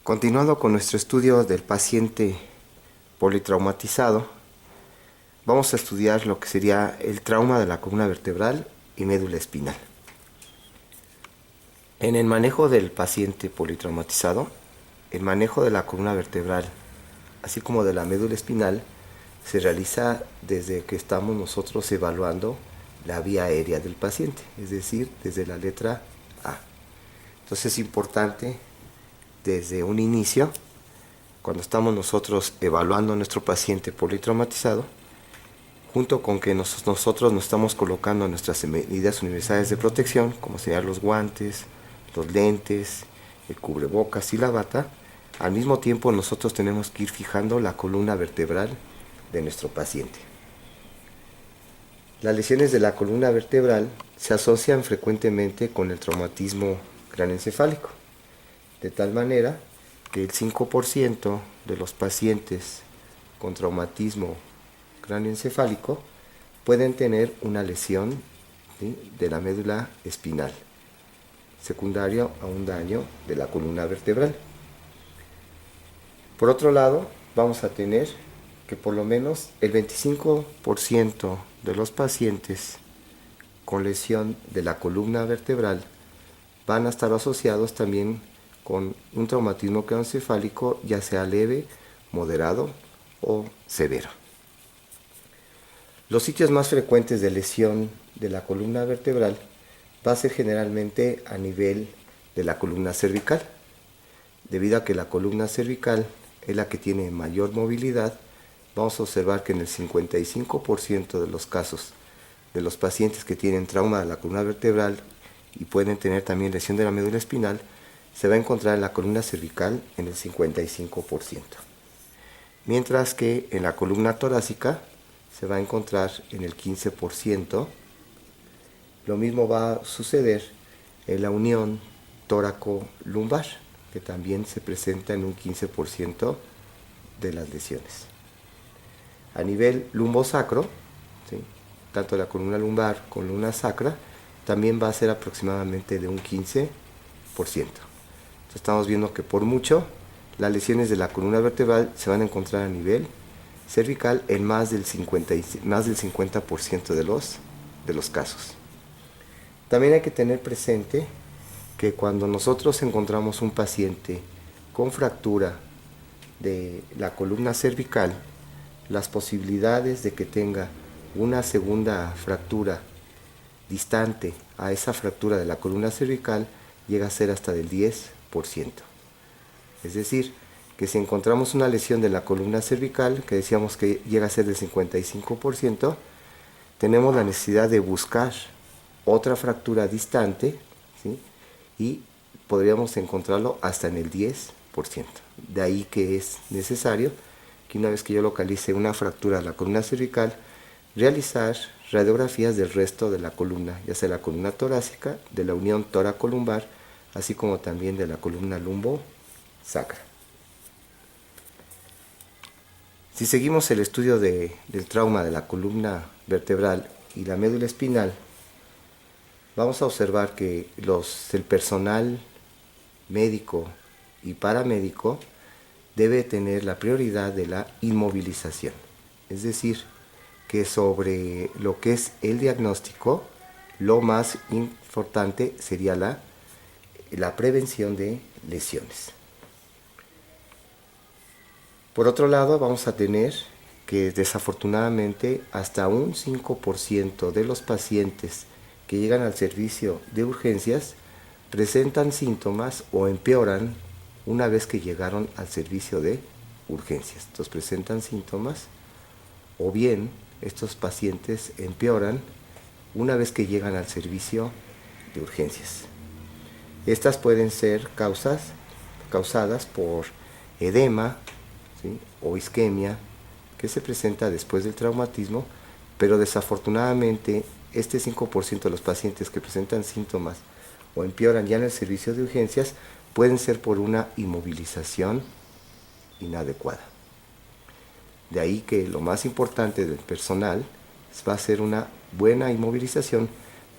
Continuando con nuestro estudio del paciente politraumatizado, vamos a estudiar lo que sería el trauma de la columna vertebral y médula espinal. En el manejo del paciente politraumatizado, el manejo de la columna vertebral, así como de la médula espinal, se realiza desde que estamos nosotros evaluando la vía aérea del paciente, es decir, desde la letra A. Entonces es importante desde un inicio, cuando estamos nosotros evaluando a nuestro paciente politraumatizado, junto con que nosotros nos estamos colocando nuestras medidas universales de protección, como serían los guantes, los lentes, el cubrebocas y la bata, al mismo tiempo nosotros tenemos que ir fijando la columna vertebral de nuestro paciente. Las lesiones de la columna vertebral se asocian frecuentemente con el traumatismo craneoencefálico, de tal manera que el 5% de los pacientes con traumatismo craneoencefálico pueden tener una lesión, ¿sí?, de la médula espinal, secundario a un daño de la columna vertebral. Por otro lado, vamos a tener que por lo menos el 25% de los pacientes con lesión de la columna vertebral van a estar asociados también con un traumatismo craneoencefálico, ya sea leve, moderado o severo. Los sitios más frecuentes de lesión de la columna vertebral va a ser generalmente a nivel de la columna cervical. Debido a que la columna cervical es la que tiene mayor movilidad, vamos a observar que en el 55% de los casos de los pacientes que tienen trauma de la columna vertebral y pueden tener también lesión de la médula espinal, se va a encontrar en la columna cervical en el 55%. Mientras que en la columna torácica se va a encontrar en el 15%. Lo mismo va a suceder en la unión tóraco-lumbar, que también se presenta en un 15% de las lesiones. A nivel lumbosacro, ¿sí?, tanto la columna lumbar como la columna sacra, también va a ser aproximadamente de un 15%. Entonces estamos viendo que por mucho las lesiones de la columna vertebral se van a encontrar a nivel cervical en más del 50% de los casos. También hay que tener presente que cuando nosotros encontramos un paciente con fractura de la columna cervical, las posibilidades de que tenga una segunda fractura distante a esa fractura de la columna cervical llega a ser hasta del 10%. Es decir, que si encontramos una lesión de la columna cervical, que decíamos que llega a ser del 55%, tenemos la necesidad de buscar otra fractura distante, ¿sí?, y podríamos encontrarlo hasta en el 10%. De ahí que es necesario que una vez que yo localice una fractura de la columna cervical, realizar radiografías del resto de la columna, ya sea la columna torácica, de la unión tóraco-lumbar, así como también de la columna lumbo-sacra. Si seguimos el estudio del trauma de la columna vertebral y la médula espinal, vamos a observar que el personal médico y paramédico debe tener la prioridad de la inmovilización. Es decir, que sobre lo que es el diagnóstico, lo más importante sería la prevención de lesiones. Por otro lado, vamos a tener que desafortunadamente hasta un 5% de los pacientes que llegan al servicio de urgencias presentan síntomas o empeoran una vez que llegaron al servicio de urgencias. Entonces presentan síntomas o bien estos pacientes empeoran una vez que llegan al servicio de urgencias. Estas pueden ser causadas por edema, ¿sí?, o isquemia, que se presenta después del traumatismo, pero desafortunadamente este 5% de los pacientes que presentan síntomas o empeoran ya en el servicio de urgencias pueden ser por una inmovilización inadecuada. De ahí que lo más importante del personal va a ser una buena inmovilización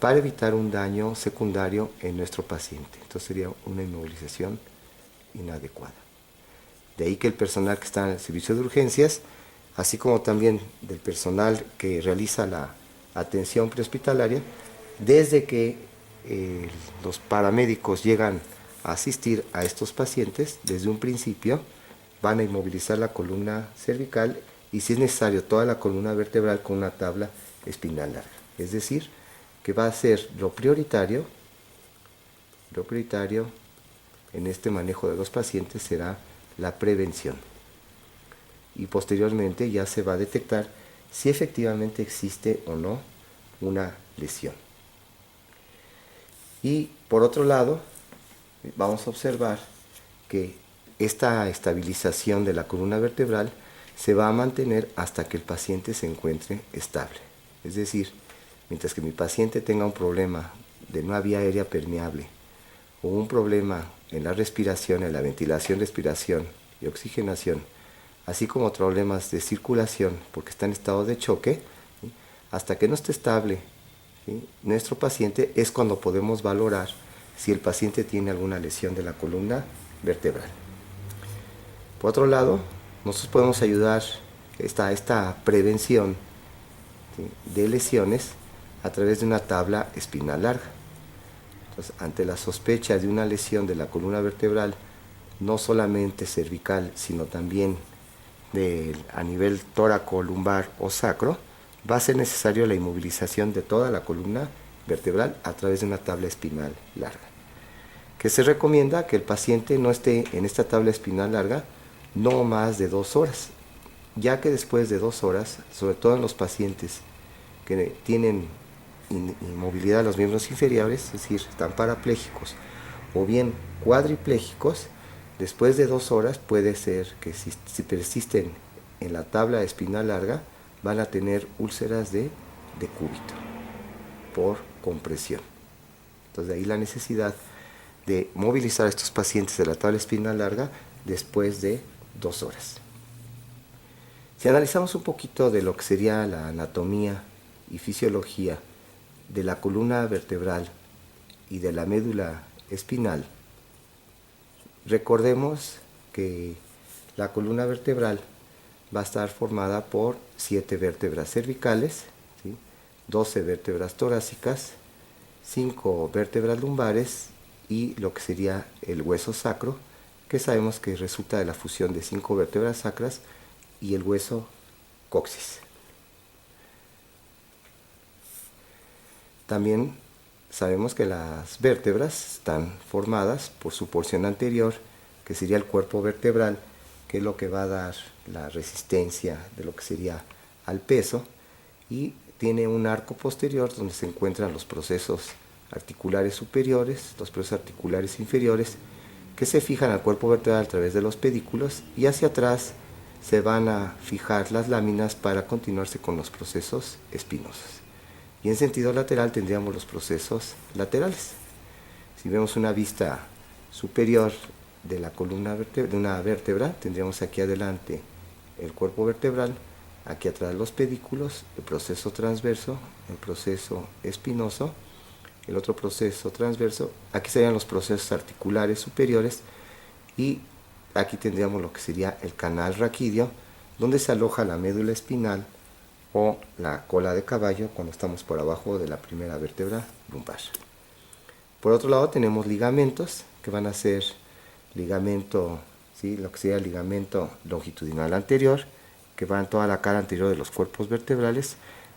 para evitar un daño secundario en nuestro paciente. Entonces sería una inmovilización inadecuada. De ahí que el personal que está en el servicio de urgencias, así como también del personal que realiza la atención prehospitalaria, desde que los paramédicos llegan a asistir a estos pacientes, desde un principio van a inmovilizar la columna cervical y, si es necesario, toda la columna vertebral con una tabla espinal larga. Es decir, que va a ser lo prioritario en este manejo de los pacientes será la prevención. Y posteriormente ya se va a detectar si efectivamente existe o no una lesión. Y por otro lado, vamos a observar que esta estabilización de la columna vertebral se va a mantener hasta que el paciente se encuentre estable. Es decir, mientras que mi paciente tenga un problema de una vía aérea permeable o un problema en la respiración, en la ventilación, respiración y oxigenación, así como problemas de circulación porque está en estado de choque, ¿sí? Hasta que no esté estable, ¿sí?, nuestro paciente, es cuando podemos valorar si el paciente tiene alguna lesión de la columna vertebral. Por otro lado, nosotros podemos ayudar a esta prevención, ¿sí?, de lesiones a través de una tabla espinal larga. Entonces, ante la sospecha de una lesión de la columna vertebral, no solamente cervical, sino también a nivel tóraco, lumbar o sacro, va a ser necesario la inmovilización de toda la columna vertebral a través de una tabla espinal larga, que se recomienda que el paciente no esté en esta tabla espinal larga no más de 2 horas, ya que después de 2 horas, sobre todo en los pacientes que tienen inmovilidad de los miembros inferiores, es decir, están parapléjicos o bien cuadriplégicos, después de 2 horas puede ser que si persisten en la tabla espinal larga, van a tener úlceras de decúbito por compresión. Entonces, de ahí la necesidad de movilizar a estos pacientes de la tabla espinal larga después de 2 horas. Si analizamos un poquito de lo que sería la anatomía y fisiología de la columna vertebral y de la médula espinal, recordemos que la columna vertebral va a estar formada por 7 vértebras cervicales, ¿sí?, 12 vértebras torácicas, 5 vértebras lumbares y lo que sería el hueso sacro, que sabemos que resulta de la fusión de 5 vértebras sacras y el hueso coxis. También sabemos que las vértebras están formadas por su porción anterior, que sería el cuerpo vertebral, que es lo que va a dar la resistencia de lo que sería al peso, y tiene un arco posterior donde se encuentran los procesos articulares superiores, los procesos articulares inferiores, que se fijan al cuerpo vertebral a través de los pedículos, y hacia atrás se van a fijar las láminas para continuarse con los procesos espinosos. Y en sentido lateral tendríamos los procesos laterales. Si vemos una vista superior de la columna de una vértebra, tendríamos aquí adelante el cuerpo vertebral, aquí atrás los pedículos, el proceso transverso, el proceso espinoso, el otro proceso transverso, aquí serían los procesos articulares superiores, y aquí tendríamos lo que sería el canal raquídeo, donde se aloja la médula espinal o la cola de caballo cuando estamos por abajo de la primera vértebra lumbar. Por otro lado tenemos ligamentos, que van a ser ligamento, ¿sí?, lo que sería el ligamento longitudinal anterior, que va en toda la cara anterior de los cuerpos vertebrales,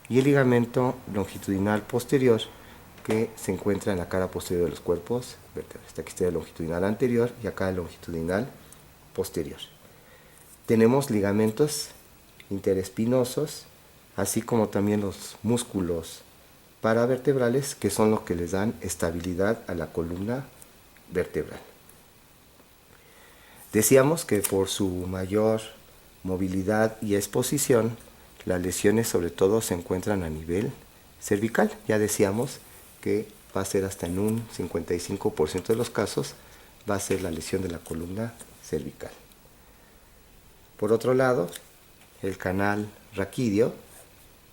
y el ligamento longitudinal posterior, que se encuentra en la cara posterior de los cuerpos vertebrales. Aquí está el longitudinal anterior y acá el longitudinal posterior. Tenemos ligamentos interespinosos, así como también los músculos paravertebrales, que son los que les dan estabilidad a la columna vertebral. Decíamos que por su mayor movilidad y exposición, las lesiones sobre todo se encuentran a nivel cervical. Ya decíamos que va a ser hasta en un 55% de los casos, va a ser la lesión de la columna cervical. Por otro lado, el canal raquídeo,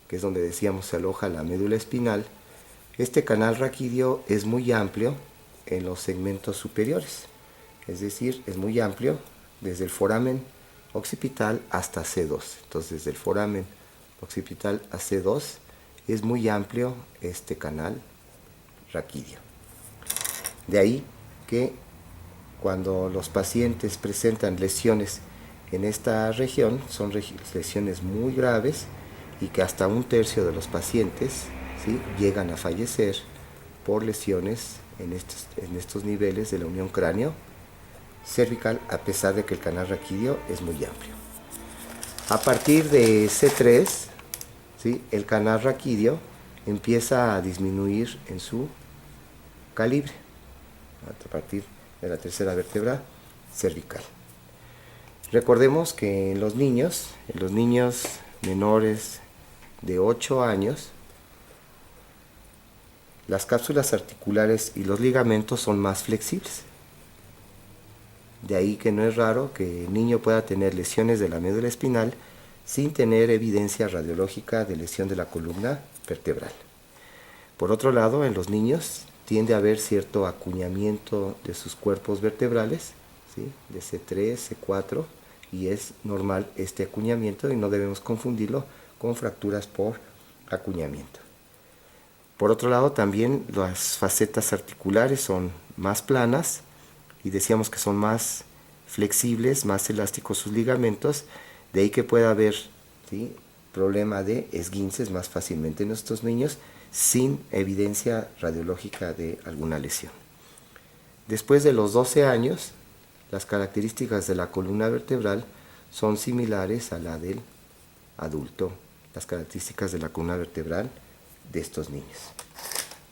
que es donde decíamos se aloja la médula espinal, este canal raquídeo es muy amplio en los segmentos superiores, es decir, es muy amplio desde el foramen occipital hasta C2. Entonces, desde el foramen occipital a C2 es muy amplio este canal raquídeo. De ahí que cuando los pacientes presentan lesiones en esta región, son lesiones muy graves y que hasta 1/3 de los pacientes, ¿sí?, llegan a fallecer por lesiones en estos niveles de la unión cráneo cervical, a pesar de que el canal raquídeo es muy amplio. A partir de C3, ¿sí?, el canal raquídeo empieza a disminuir en su calibre, a partir de la tercera vértebra cervical. Recordemos que en los niños menores de 8 años, las cápsulas articulares y los ligamentos son más flexibles. De ahí que no es raro que el niño pueda tener lesiones de la médula espinal sin tener evidencia radiológica de lesión de la columna vertebral. Por otro lado, en los niños tiende a haber cierto acuñamiento de sus cuerpos vertebrales, ¿sí?, de C3, C4, y es normal este acuñamiento y no debemos confundirlo con fracturas por acuñamiento. Por otro lado, también las facetas articulares son más planas y decíamos que son más flexibles, más elásticos sus ligamentos, de ahí que pueda haber, ¿sí?, problema de esguinces más fácilmente en estos niños sin evidencia radiológica de alguna lesión. Después de los 12 años, las características de la columna vertebral son similares a la del adulto, las características de la columna vertebral de estos niños,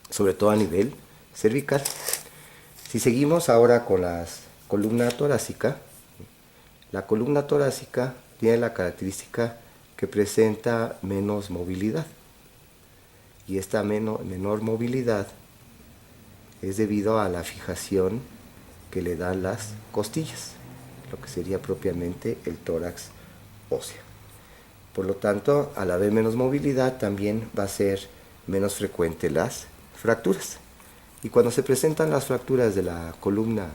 sobre todo a nivel cervical. Si seguimos ahora con la columna torácica, la columna torácica tiene la característica que presenta menos movilidad, y esta menor movilidad es debido a la fijación que le dan las costillas, lo que sería propiamente el tórax óseo. Por lo tanto, al haber menos movilidad, también va a ser menos frecuente las fracturas. Y cuando se presentan las fracturas de la columna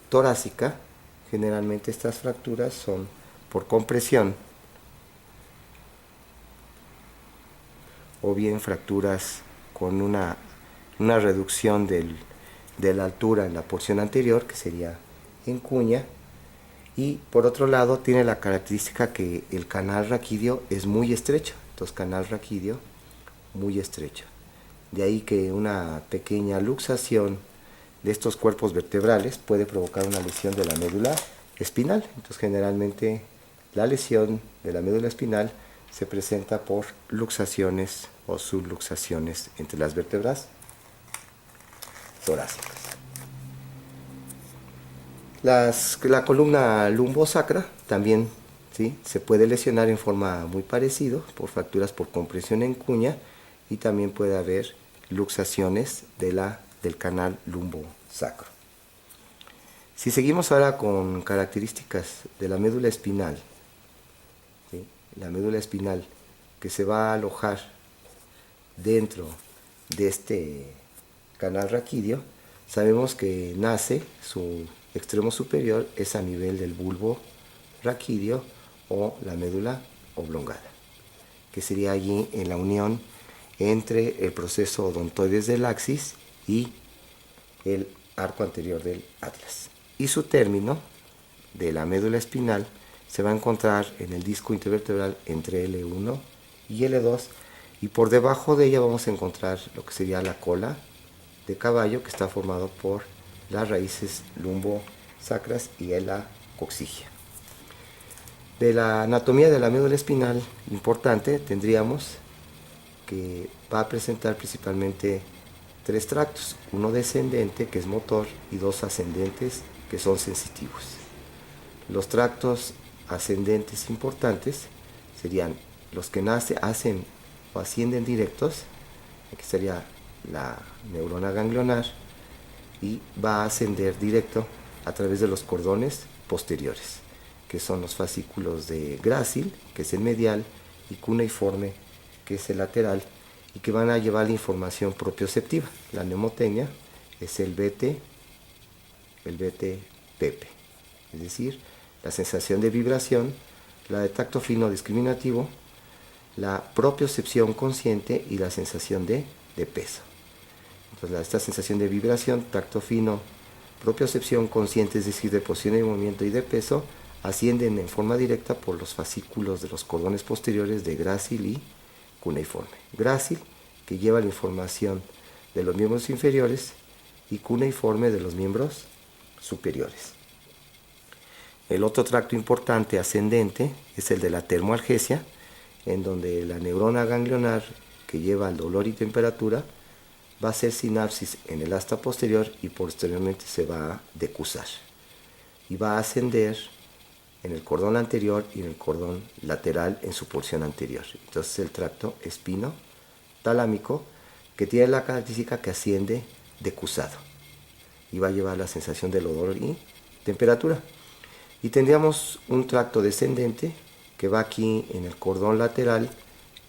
torácica, generalmente estas fracturas son por compresión o bien fracturas con una reducción de la altura en la porción anterior, que sería en cuña, y por otro lado tiene la característica que el canal raquídeo es muy estrecho, entonces canal raquídeo muy estrecho. De ahí que una pequeña luxación de estos cuerpos vertebrales puede provocar una lesión de la médula espinal. Entonces generalmente la lesión de la médula espinal se presenta por luxaciones o subluxaciones entre las vértebras torácicas. La columna lumbosacra también, ¿sí?, se puede lesionar en forma muy parecida por fracturas por compresión en cuña, y también puede haber luxaciones del canal lumbosacro. Si seguimos ahora con características de la médula espinal, ¿sí?, la médula espinal que se va a alojar dentro de este canal raquídeo, sabemos que nace, su extremo superior es a nivel del bulbo raquídeo o la médula oblongada, que sería allí en la unión entre el proceso odontoides del axis y el arco anterior del atlas. Y su término de la médula espinal se va a encontrar en el disco intervertebral entre L1 y L2, y por debajo de ella vamos a encontrar lo que sería la cola de caballo, que está formado por las raíces lumbosacras y la coccigia. De la anatomía de la médula espinal importante tendríamos que va a presentar principalmente 3 tractos, uno descendente que es motor y 2 ascendentes que son sensitivos. Los tractos ascendentes importantes serían los que hacen o ascienden directos, que sería la neurona ganglionar, y va a ascender directo a través de los cordones posteriores, que son los fascículos de grácil, que es el medial, y cuneiforme, que es el lateral, y que van a llevar la información propioceptiva. La mnemotecnia es el BT, PP. es decir, la sensación de vibración, la de tacto fino discriminativo, la propiocepción consciente y la sensación de peso. Entonces, esta sensación de vibración, tacto fino, propiocepción consciente, es decir, de posición y movimiento y de peso, ascienden en forma directa por los fascículos de los cordones posteriores de grácil y cuneiforme. Grácil, que lleva la información de los miembros inferiores, y cuneiforme de los miembros superiores. El otro tracto importante ascendente es el de la termoalgesia, en donde la neurona ganglionar que lleva al dolor y temperatura va a hacer sinapsis en el asta posterior y posteriormente se va a decusar. Y va a ascender en el cordón anterior y en el cordón lateral en su porción anterior. Entonces el tracto espino-talámico, que tiene la característica que asciende decusado y va a llevar la sensación del dolor y temperatura. Y tendríamos un tracto descendente que va aquí en el cordón lateral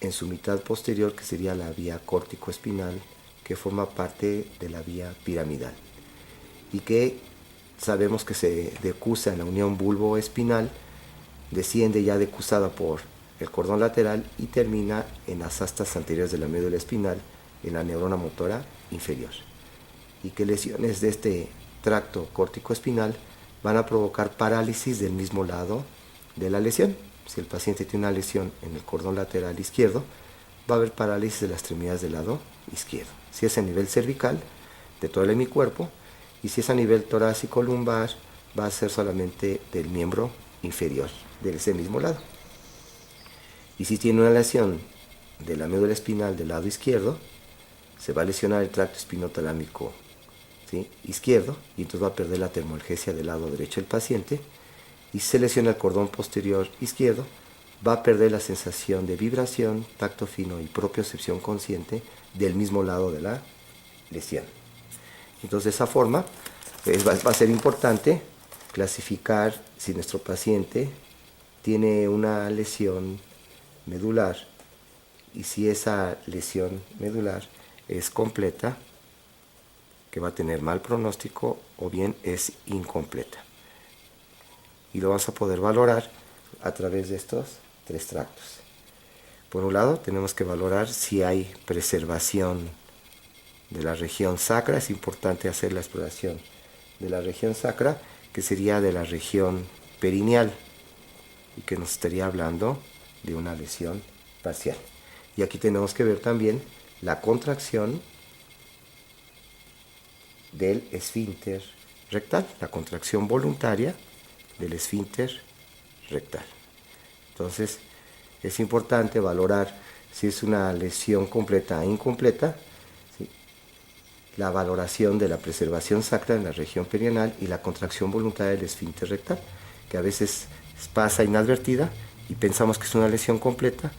en su mitad posterior, que sería la vía córtico-espinal, que forma parte de la vía piramidal y que sabemos que se decusa en la unión bulbo-espinal, desciende ya decusada por el cordón lateral y termina en las astas anteriores de la médula espinal, en la neurona motora inferior, y que lesiones de este tracto córtico-espinal van a provocar parálisis del mismo lado de la lesión. Si el paciente tiene una lesión en el cordón lateral izquierdo, va a haber parálisis de las extremidades del lado izquierdo. Si es a nivel cervical, de todo el hemicuerpo, y si es a nivel torácico lumbar, va a ser solamente del miembro inferior, de ese mismo lado. Y si tiene una lesión de la médula espinal del lado izquierdo, se va a lesionar el tracto espinotalámico, ¿sí?, izquierdo, y entonces va a perder la termoalgesia del lado derecho del paciente. Y si se lesiona el cordón posterior izquierdo, va a perder la sensación de vibración, tacto fino y propiocepción consciente del mismo lado de la lesión. Entonces, de esa forma, va a ser importante clasificar si nuestro paciente tiene una lesión medular y si esa lesión medular es completa, que va a tener mal pronóstico, o bien es incompleta. Y lo vamos a poder valorar a través de estos tres tractos. Por un lado, tenemos que valorar si hay preservación de la región sacra. Es importante hacer la exploración de la región sacra, que sería de la región perineal, y que nos estaría hablando de una lesión parcial. Y aquí tenemos que ver también la contracción del esfínter rectal, la contracción voluntaria del esfínter rectal. Entonces, es importante valorar si es una lesión completa o incompleta, ¿sí?, la valoración de la preservación sacra en la región perianal y la contracción voluntaria del esfínter rectal, que a veces pasa inadvertida y pensamos que es una lesión completa,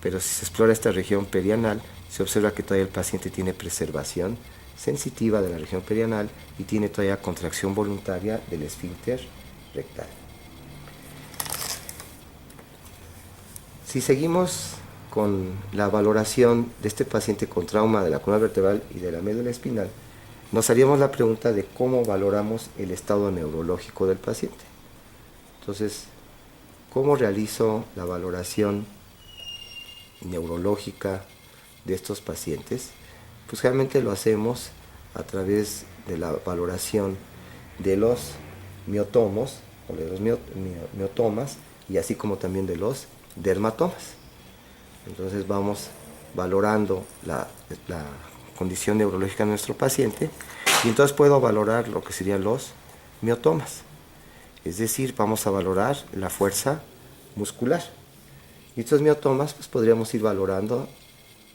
pero si se explora esta región perianal, se observa que todavía el paciente tiene preservación sensitiva de la región perianal y tiene todavía contracción voluntaria del esfínter rectal. Si seguimos con la valoración de este paciente con trauma de la columna vertebral y de la médula espinal, nos haríamos la pregunta de cómo valoramos el estado neurológico del paciente. Entonces, ¿cómo realizo la valoración neurológica de estos pacientes? Pues realmente lo hacemos a través de la valoración de los miotomos o de los miotomas, y así como también de los dermatomas. Entonces vamos valorando la condición neurológica de nuestro paciente, y entonces puedo valorar lo que serían los miotomas. Es decir, vamos a valorar la fuerza muscular. Y estos miotomas pues podríamos ir valorando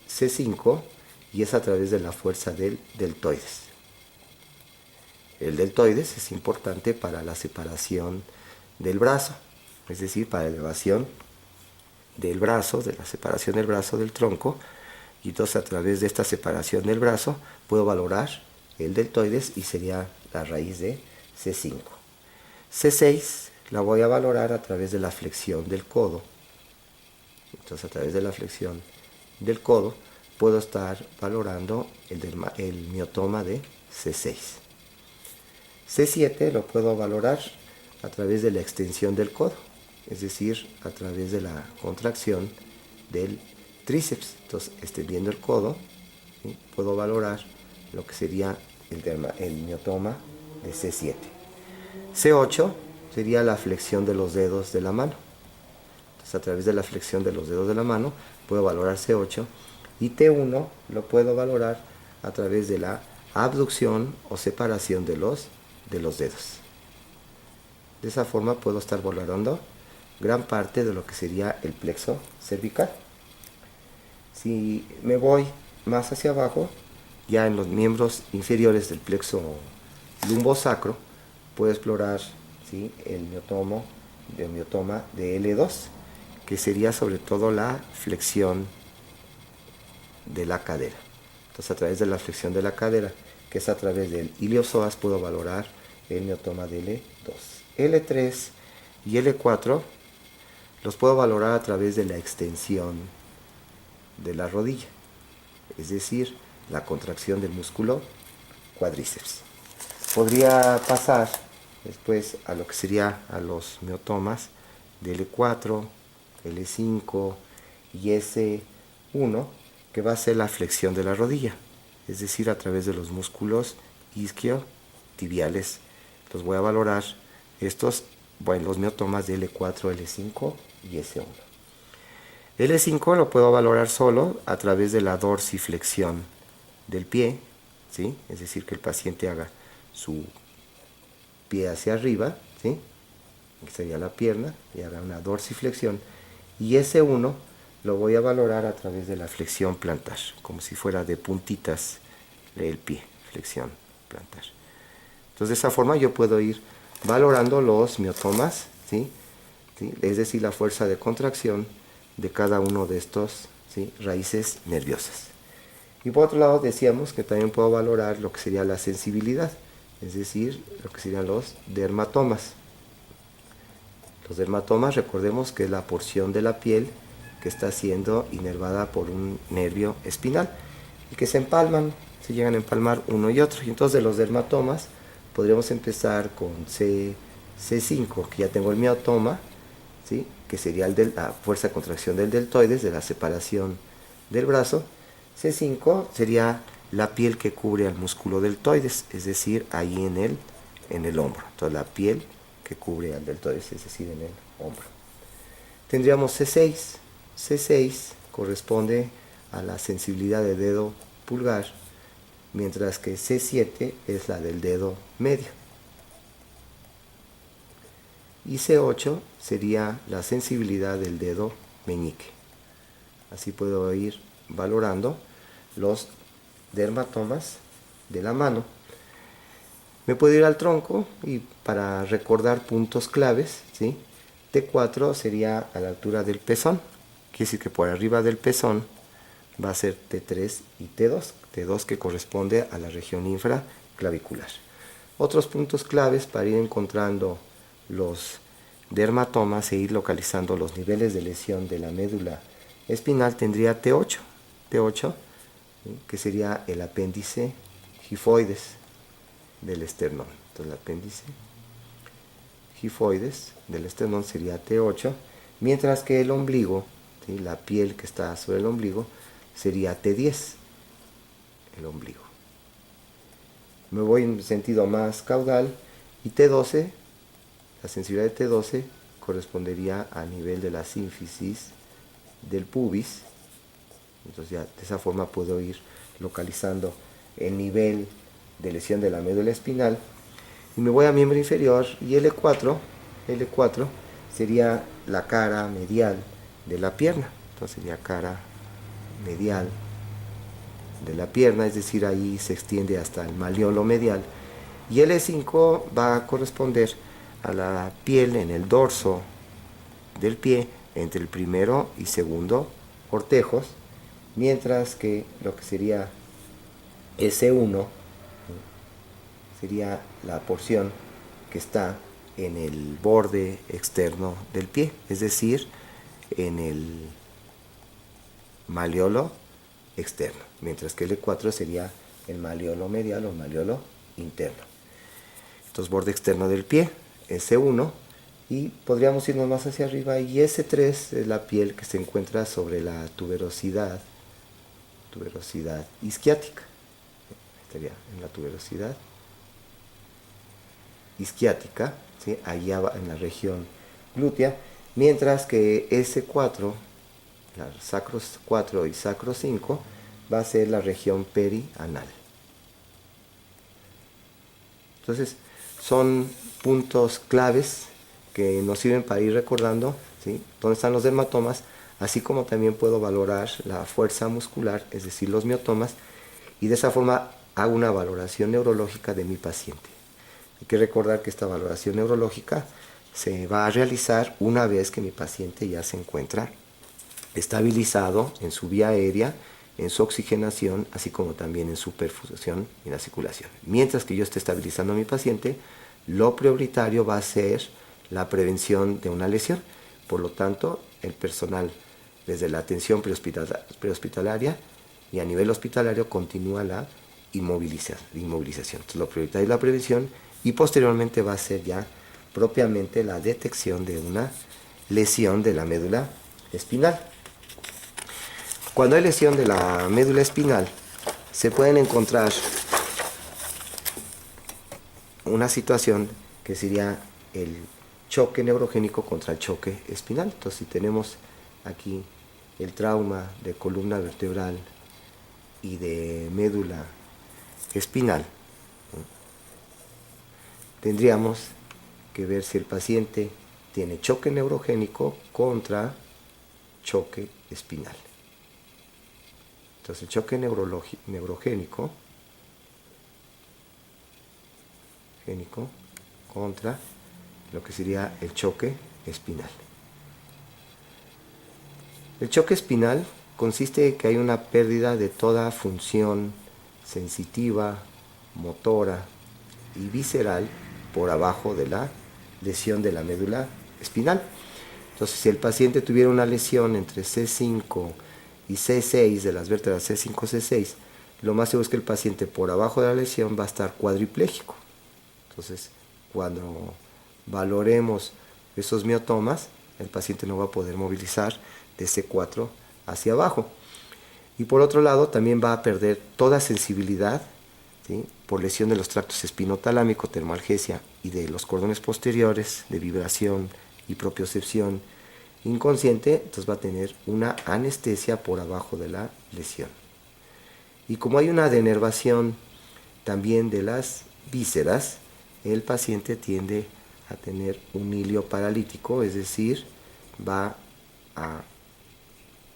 C5, y es a través de la fuerza del deltoides. El deltoides es importante para la separación del brazo, es decir, para la elevación del brazo, de la separación del brazo del tronco, y entonces a través de esta separación del brazo puedo valorar el deltoides y sería la raíz de C5. C6 la voy a valorar a través de la flexión del codo. Entonces a través de la flexión del codo puedo estar valorando el miotoma de C6. C7 lo puedo valorar a través de la extensión del codo, es decir, a través de la contracción del tríceps. Entonces, extendiendo el codo, ¿sí?, puedo valorar lo que sería el miotoma de C7. C8 sería la flexión de los dedos de la mano. Entonces, a través de la flexión de los dedos de la mano puedo valorar C8, y T1 lo puedo valorar a través de la abducción o separación de los dedos. De esa forma puedo estar valorando gran parte de lo que sería el plexo cervical. Si me voy más hacia abajo, ya en los miembros inferiores del plexo lumbosacro, puedo explorar, ¿sí?, el miotoma de L2, que sería sobre todo la flexión de la cadera. Entonces, a través de la flexión de la cadera, que es a través del iliopsoas, puedo valorar el miotoma de L2. L3 y L4 los puedo valorar a través de la extensión de la rodilla, es decir, la contracción del músculo cuádriceps. Podría pasar después a lo que sería a los miotomas de L4, L5 y S1, que va a ser la flexión de la rodilla, es decir, a través de los músculos isquiotibiales. Los voy a valorar los miotomas de L4, L5 y S1. L5 lo puedo valorar solo a través de la dorsiflexión del pie, ¿sí?, es decir, que el paciente haga su pie hacia arriba, ¿sí?, que sería la pierna, y haga una dorsiflexión. Y S1 lo voy a valorar a través de la flexión plantar, como si fuera de puntitas el pie, flexión plantar. Entonces, de esa forma yo puedo ir valorando los miotomas, ¿sí?, es decir, la fuerza de contracción de cada uno de estos, ¿sí?, raíces nerviosas. Y por otro lado decíamos que también puedo valorar lo que sería la sensibilidad, es decir, lo que serían los dermatomas. Los dermatomas, recordemos que es la porción de la piel que está siendo inervada por un nervio espinal y que se empalman, se llegan a empalmar uno y otro. Y entonces, de los dermatomas podríamos empezar con C5, que ya tengo el miotoma, ¿sí?, que sería la fuerza de contracción del deltoides, de la separación del brazo. C5 sería la piel que cubre al músculo deltoides, es decir, ahí en el hombro. Entonces, la piel que cubre al deltoides, es decir, en el hombro. Tendríamos C6. C6 corresponde a la sensibilidad del dedo pulgar, mientras que C7 es la del dedo medio. Y C8 sería la sensibilidad del dedo meñique. Así puedo ir valorando los dermatomas de la mano. Me puedo ir al tronco y para recordar puntos claves, ¿sí?, T4 sería a la altura del pezón. Quiere decir que por arriba del pezón va a ser T3 y T2. T2 que corresponde a la región infraclavicular. Otros puntos claves para ir encontrando los dermatomas e ir localizando los niveles de lesión de la médula espinal tendría T8. T8, ¿sí?, que sería el apéndice gifoides del esternón. Entonces, el apéndice gifoides del esternón sería T8, mientras que el ombligo, ¿sí?, la piel que está sobre el ombligo, sería T10, el ombligo. Me voy en sentido más caudal y T12, la sensibilidad de T12 correspondería a nivel de la sínfisis del pubis. Entonces, ya de esa forma puedo ir localizando el nivel de lesión de la médula espinal. Y me voy a miembro inferior y L4 sería la cara medial de la pierna. Entonces, sería cara medial de la pierna, es decir, ahí se extiende hasta el malleolo medial. Y L5 va a corresponder a la piel en el dorso del pie, entre el primero y segundo cortejos, mientras que lo que sería S1 sería la porción que está en el borde externo del pie, es decir, en el malleolo externo, mientras que L4 sería el malleolo medial o el malleolo interno. Entonces, borde externo del pie, S1, y podríamos irnos más hacia arriba, y S3 es la piel que se encuentra sobre la tuberosidad isquiática. Estaría en la tuberosidad isquiática, ¿sí? Allá en la región glútea, mientras que S4, la sacro 4 y sacro 5, va a ser la región perianal. Entonces, son puntos claves que nos sirven para ir recordando, ¿sí?, dónde están los dermatomas, así como también puedo valorar la fuerza muscular, es decir, los miotomas, y de esa forma hago una valoración neurológica de mi paciente. Hay que recordar que esta valoración neurológica se va a realizar una vez que mi paciente ya se encuentra estabilizado en su vía aérea, en su oxigenación, así como también en su perfusión y la circulación. Mientras que yo esté estabilizando a mi paciente, lo prioritario va a ser la prevención de una lesión. Por lo tanto, el personal, desde la atención prehospitalaria y a nivel hospitalario, continúa la inmovilización. Entonces, lo prioritario es la prevención, y posteriormente va a ser ya propiamente la detección de una lesión de la médula espinal. Cuando hay lesión de la médula espinal, se pueden encontrar una situación que sería el choque neurogénico contra el choque espinal. Entonces, si tenemos aquí el trauma de columna vertebral y de médula espinal, ¿no?, tendríamos que ver si el paciente tiene choque neurogénico contra choque espinal. Entonces, el choque neurogénico contra lo que sería el choque espinal. El choque espinal consiste en que hay una pérdida de toda función sensitiva, motora y visceral por abajo de la lesión de la médula espinal. Entonces, si el paciente tuviera una lesión entre C5 y C6 de las vértebras C5 y C6, lo más seguro es que el paciente por abajo de la lesión va a estar cuadripléjico. Entonces, cuando valoremos esos miotomas, el paciente no va a poder movilizar de C4 hacia abajo. Y por otro lado, también va a perder toda sensibilidad, ¿sí?, por lesión de los tractos espinotalámico, termalgesia, y de los cordones posteriores, de vibración y propiocepción inconsciente. Entonces va a tener una anestesia por abajo de la lesión. Y como hay una denervación también de las vísceras, el paciente tiende a tener un hilio paralítico, es decir, va a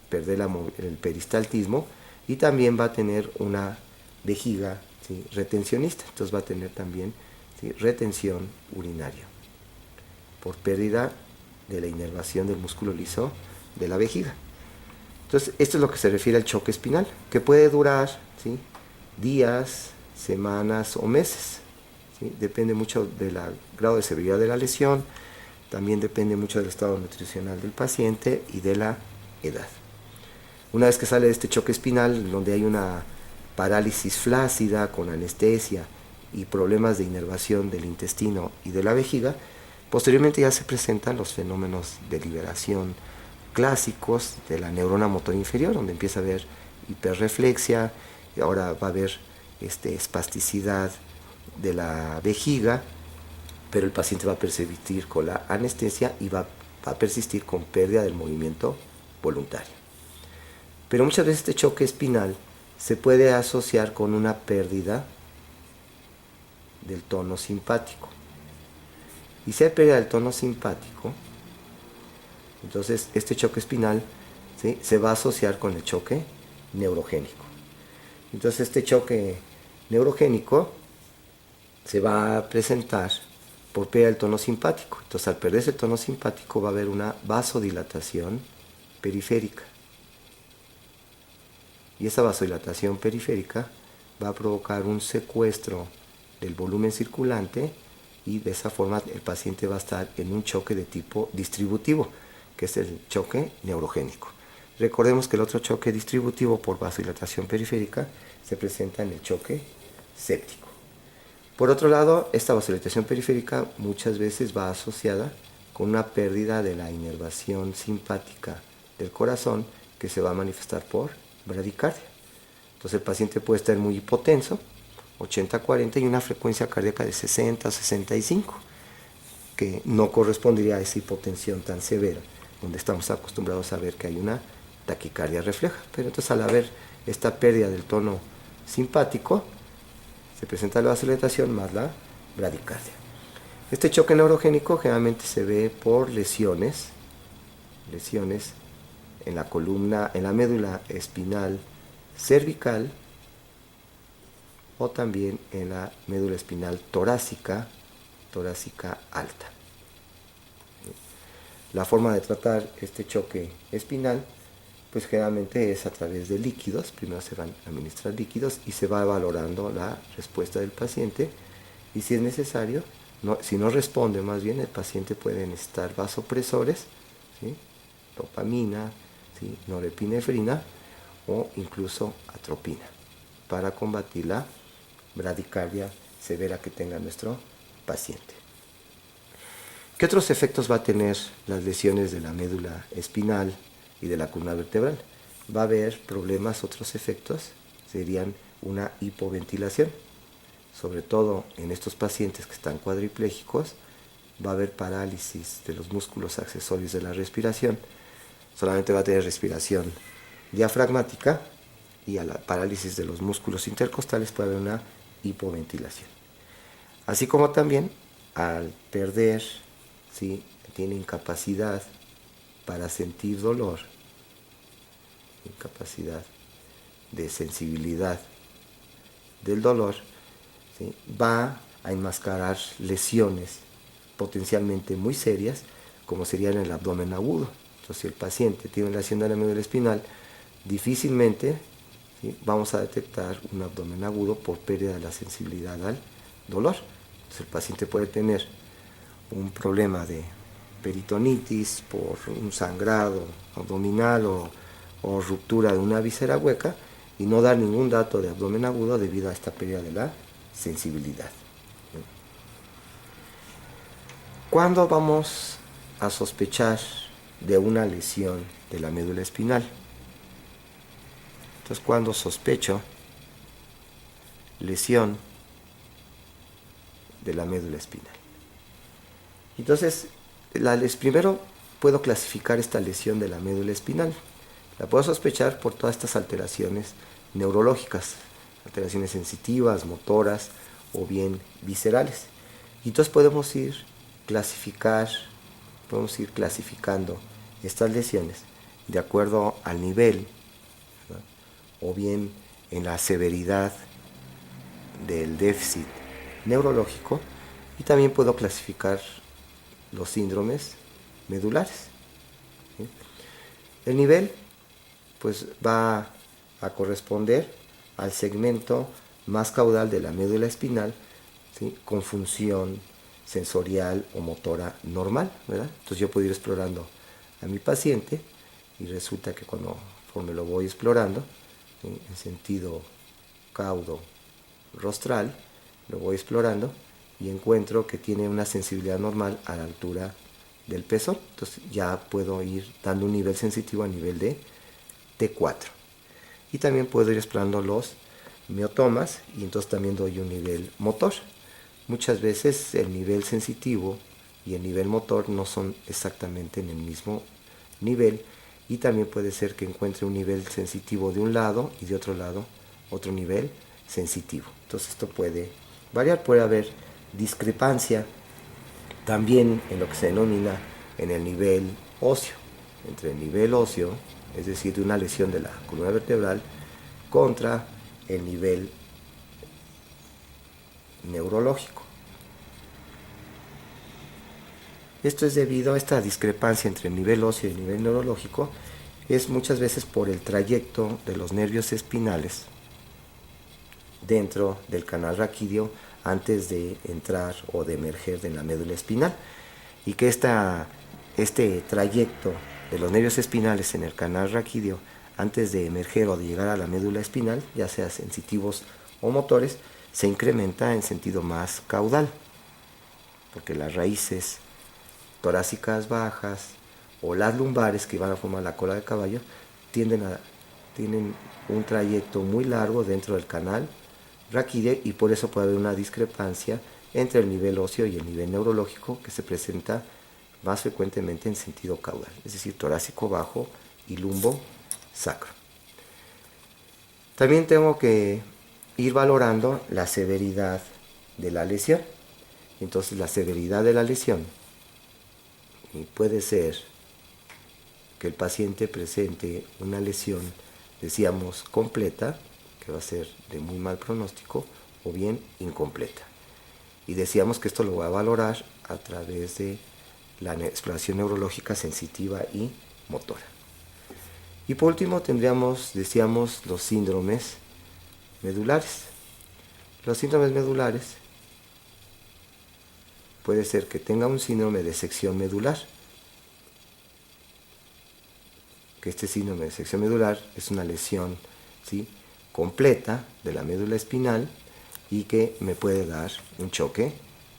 perder el peristaltismo, y también va a tener una vejiga, ¿sí?, retencionista. Entonces va a tener también, ¿sí?, retención urinaria por pérdida de la inervación del músculo liso de la vejiga. Entonces, esto es lo que se refiere al choque espinal, que puede durar, ¿sí?, días, semanas o meses, ¿sí? Depende mucho del grado de severidad de la lesión, también depende mucho del estado nutricional del paciente y de la edad. Una vez que sale de este choque espinal, donde hay una parálisis flácida con anestesia y problemas de inervación del intestino y de la vejiga, posteriormente ya se presentan los fenómenos de liberación clásicos de la neurona motor inferior, donde empieza a haber hiperreflexia, y ahora va a haber espasticidad de la vejiga, pero el paciente va a persistir con la anestesia y va a persistir con pérdida del movimiento voluntario. Pero muchas veces este choque espinal se puede asociar con una pérdida del tono simpático. Y si hay pérdida del tono simpático, entonces este choque espinal, ¿sí?, se va a asociar con el choque neurogénico. Entonces, este choque neurogénico se va a presentar por pérdida del tono simpático. Entonces, al perderse el tono simpático, va a haber una vasodilatación periférica. Y esa vasodilatación periférica va a provocar un secuestro del volumen circulante, y de esa forma el paciente va a estar en un choque de tipo distributivo, que es el choque neurogénico. Recordemos que el otro choque distributivo por vasodilatación periférica se presenta en el choque séptico. Por otro lado, esta vasodilatación periférica muchas veces va asociada con una pérdida de la inervación simpática del corazón que se va a manifestar por bradicardia. Entonces el paciente puede estar muy hipotenso, 80-40, y una frecuencia cardíaca de 60-65, que no correspondería a esa hipotensión tan severa, donde estamos acostumbrados a ver que hay una taquicardia refleja. Pero entonces al haber esta pérdida del tono simpático, se presenta la vasodilatación más la bradicardia. Este choque neurogénico generalmente se ve por lesiones en la columna, en la médula espinal cervical, o también en la médula espinal torácica alta. La forma de tratar este choque espinal, pues generalmente es a través de líquidos. Primero se van a administrar líquidos y se va valorando la respuesta del paciente, y si es necesario, si no responde, más bien el paciente puede necesitar vasopresores, ¿sí?, dopamina, ¿sí?, norepinefrina o incluso atropina, para combatir la bradicardia severa que tenga nuestro paciente. ¿Qué otros efectos va a tener las lesiones de la médula espinal y de la columna vertebral? Va a haber problemas, otros efectos serían una hipoventilación, sobre todo en estos pacientes que están cuadriplégicos. Va a haber parálisis de los músculos accesorios de la respiración, solamente va a tener respiración diafragmática, y a la parálisis de los músculos intercostales puede haber una hipoventilación. Así como también al perder, ¿sí?, tiene incapacidad para sentir dolor, incapacidad de sensibilidad del dolor, ¿sí?, va a enmascarar lesiones potencialmente muy serias, como sería en el abdomen agudo. Entonces, si el paciente tiene una lesión de la médula espinal, difícilmente, ¿sí?, vamos a detectar un abdomen agudo por pérdida de la sensibilidad al dolor. Entonces, el paciente puede tener un problema de peritonitis por un sangrado abdominal o ruptura de una víscera hueca, y no dar ningún dato de abdomen agudo debido a esta pérdida de la sensibilidad. ¿Cuándo vamos a sospechar de una lesión de la médula espinal? Entonces, cuando sospecho lesión de la médula espinal. Entonces, primero puedo clasificar esta lesión de la médula espinal. La puedo sospechar por todas estas alteraciones neurológicas, alteraciones sensitivas, motoras o bien viscerales. Y entonces podemos ir clasificando estas lesiones de acuerdo al nivel, ¿verdad?, o bien en la severidad del déficit neurológico, y también puedo clasificar los síndromes medulares, ¿sí? El nivel, pues, va a corresponder al segmento más caudal de la médula espinal, ¿sí?, con función sensorial o motora normal, ¿verdad? Entonces yo puedo ir explorando a mi paciente, y resulta que conforme lo voy explorando, ¿sí?, en sentido caudo rostral, lo voy explorando y encuentro que tiene una sensibilidad normal a la altura del pezón. Entonces ya puedo ir dando un nivel sensitivo a nivel de T4. Y también puedo ir explorando los miotomas, y entonces también doy un nivel motor. Muchas veces el nivel sensitivo y el nivel motor no son exactamente en el mismo nivel, y también puede ser que encuentre un nivel sensitivo de un lado y de otro lado otro nivel sensitivo. Entonces esto puede variar, puede haber discrepancia también en lo que se denomina en el nivel óseo, entre el nivel óseo, es decir, de una lesión de la columna vertebral, contra el nivel neurológico. Esto es debido a esta discrepancia entre el nivel óseo y el nivel neurológico, es muchas veces por el trayecto de los nervios espinales dentro del canal raquídeo antes de entrar o de emerger de la médula espinal, y que este trayecto de los nervios espinales en el canal raquídeo antes de emerger o de llegar a la médula espinal, ya sea sensitivos o motores, se incrementa en sentido más caudal, porque las raíces torácicas bajas o las lumbares que van a formar la cola de caballo tienen un trayecto muy largo dentro del canal raquídeo, y por eso puede haber una discrepancia entre el nivel óseo y el nivel neurológico, que se presenta más frecuentemente en sentido caudal, es decir, torácico bajo y lumbo sacro. También tengo que ir valorando la severidad de la lesión. Entonces, la severidad de la lesión puede ser que el paciente presente una lesión, decíamos, completa, que va a ser de muy mal pronóstico, o bien incompleta. Y decíamos que esto lo va a valorar a través de la exploración neurológica sensitiva y motora. Y por último tendríamos, decíamos, los síndromes medulares. Los síndromes medulares puede ser que tenga un síndrome de sección medular, que este síndrome de sección medular es una lesión, ¿sí?, completa de la médula espinal, y que me puede dar un choque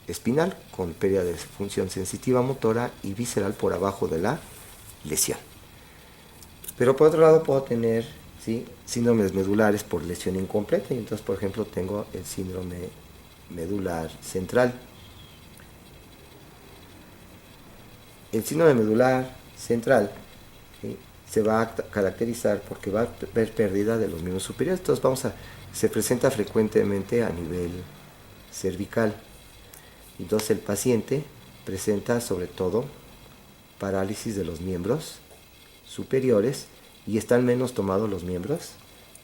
espinal con pérdida de función sensitiva motora y visceral por abajo de la lesión. Pero por otro lado puedo tener, ¿sí?, síndromes medulares por lesión incompleta, y entonces, por ejemplo, tengo el síndrome medular central. El síndrome medular central, ¿sí?, se va a caracterizar porque va a haber pérdida de los miembros superiores. Entonces se presenta frecuentemente a nivel cervical. Entonces el paciente presenta sobre todo parálisis de los miembros superiores y están menos tomados los miembros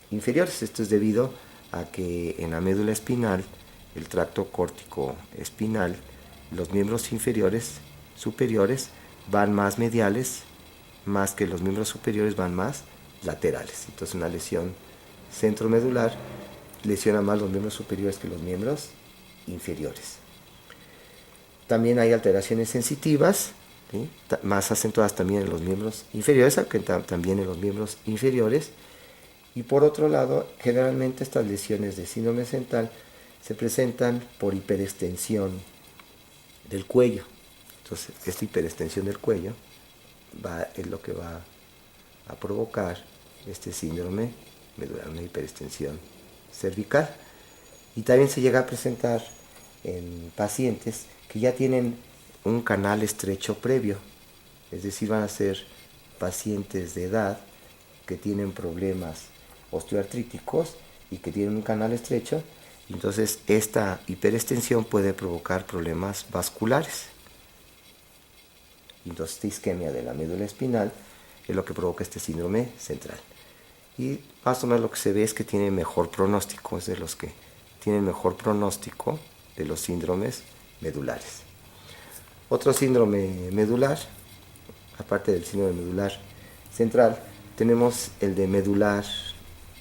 inferiores. Esto es debido a que en la médula espinal, el tracto córtico espinal, los miembros inferiores superiores van más mediales, más que los miembros superiores van más laterales. Entonces una lesión centromedular lesiona más los miembros superiores que los miembros inferiores. También hay alteraciones sensitivas, ¿sí?, más acentuadas también en los miembros inferiores, aunque también en los miembros inferiores. Y por otro lado, generalmente estas lesiones de síndrome central se presentan por hiperextensión del cuello. Entonces, esta hiperextensión del cuello es lo que va a provocar este síndrome medular, una hiperextensión cervical. Y también se llega a presentar en pacientes que ya tienen un canal estrecho previo, es decir, van a ser pacientes de edad que tienen problemas osteoartríticos y que tienen un canal estrecho. Entonces esta hiperextensión puede provocar problemas vasculares. Entonces esta isquemia de la médula espinal es lo que provoca este síndrome central. Y más o menos lo que se ve es que tiene mejor pronóstico, es de los que tienen mejor pronóstico de los síndromes medulares. Otro síndrome medular, aparte del síndrome medular central, tenemos el de medular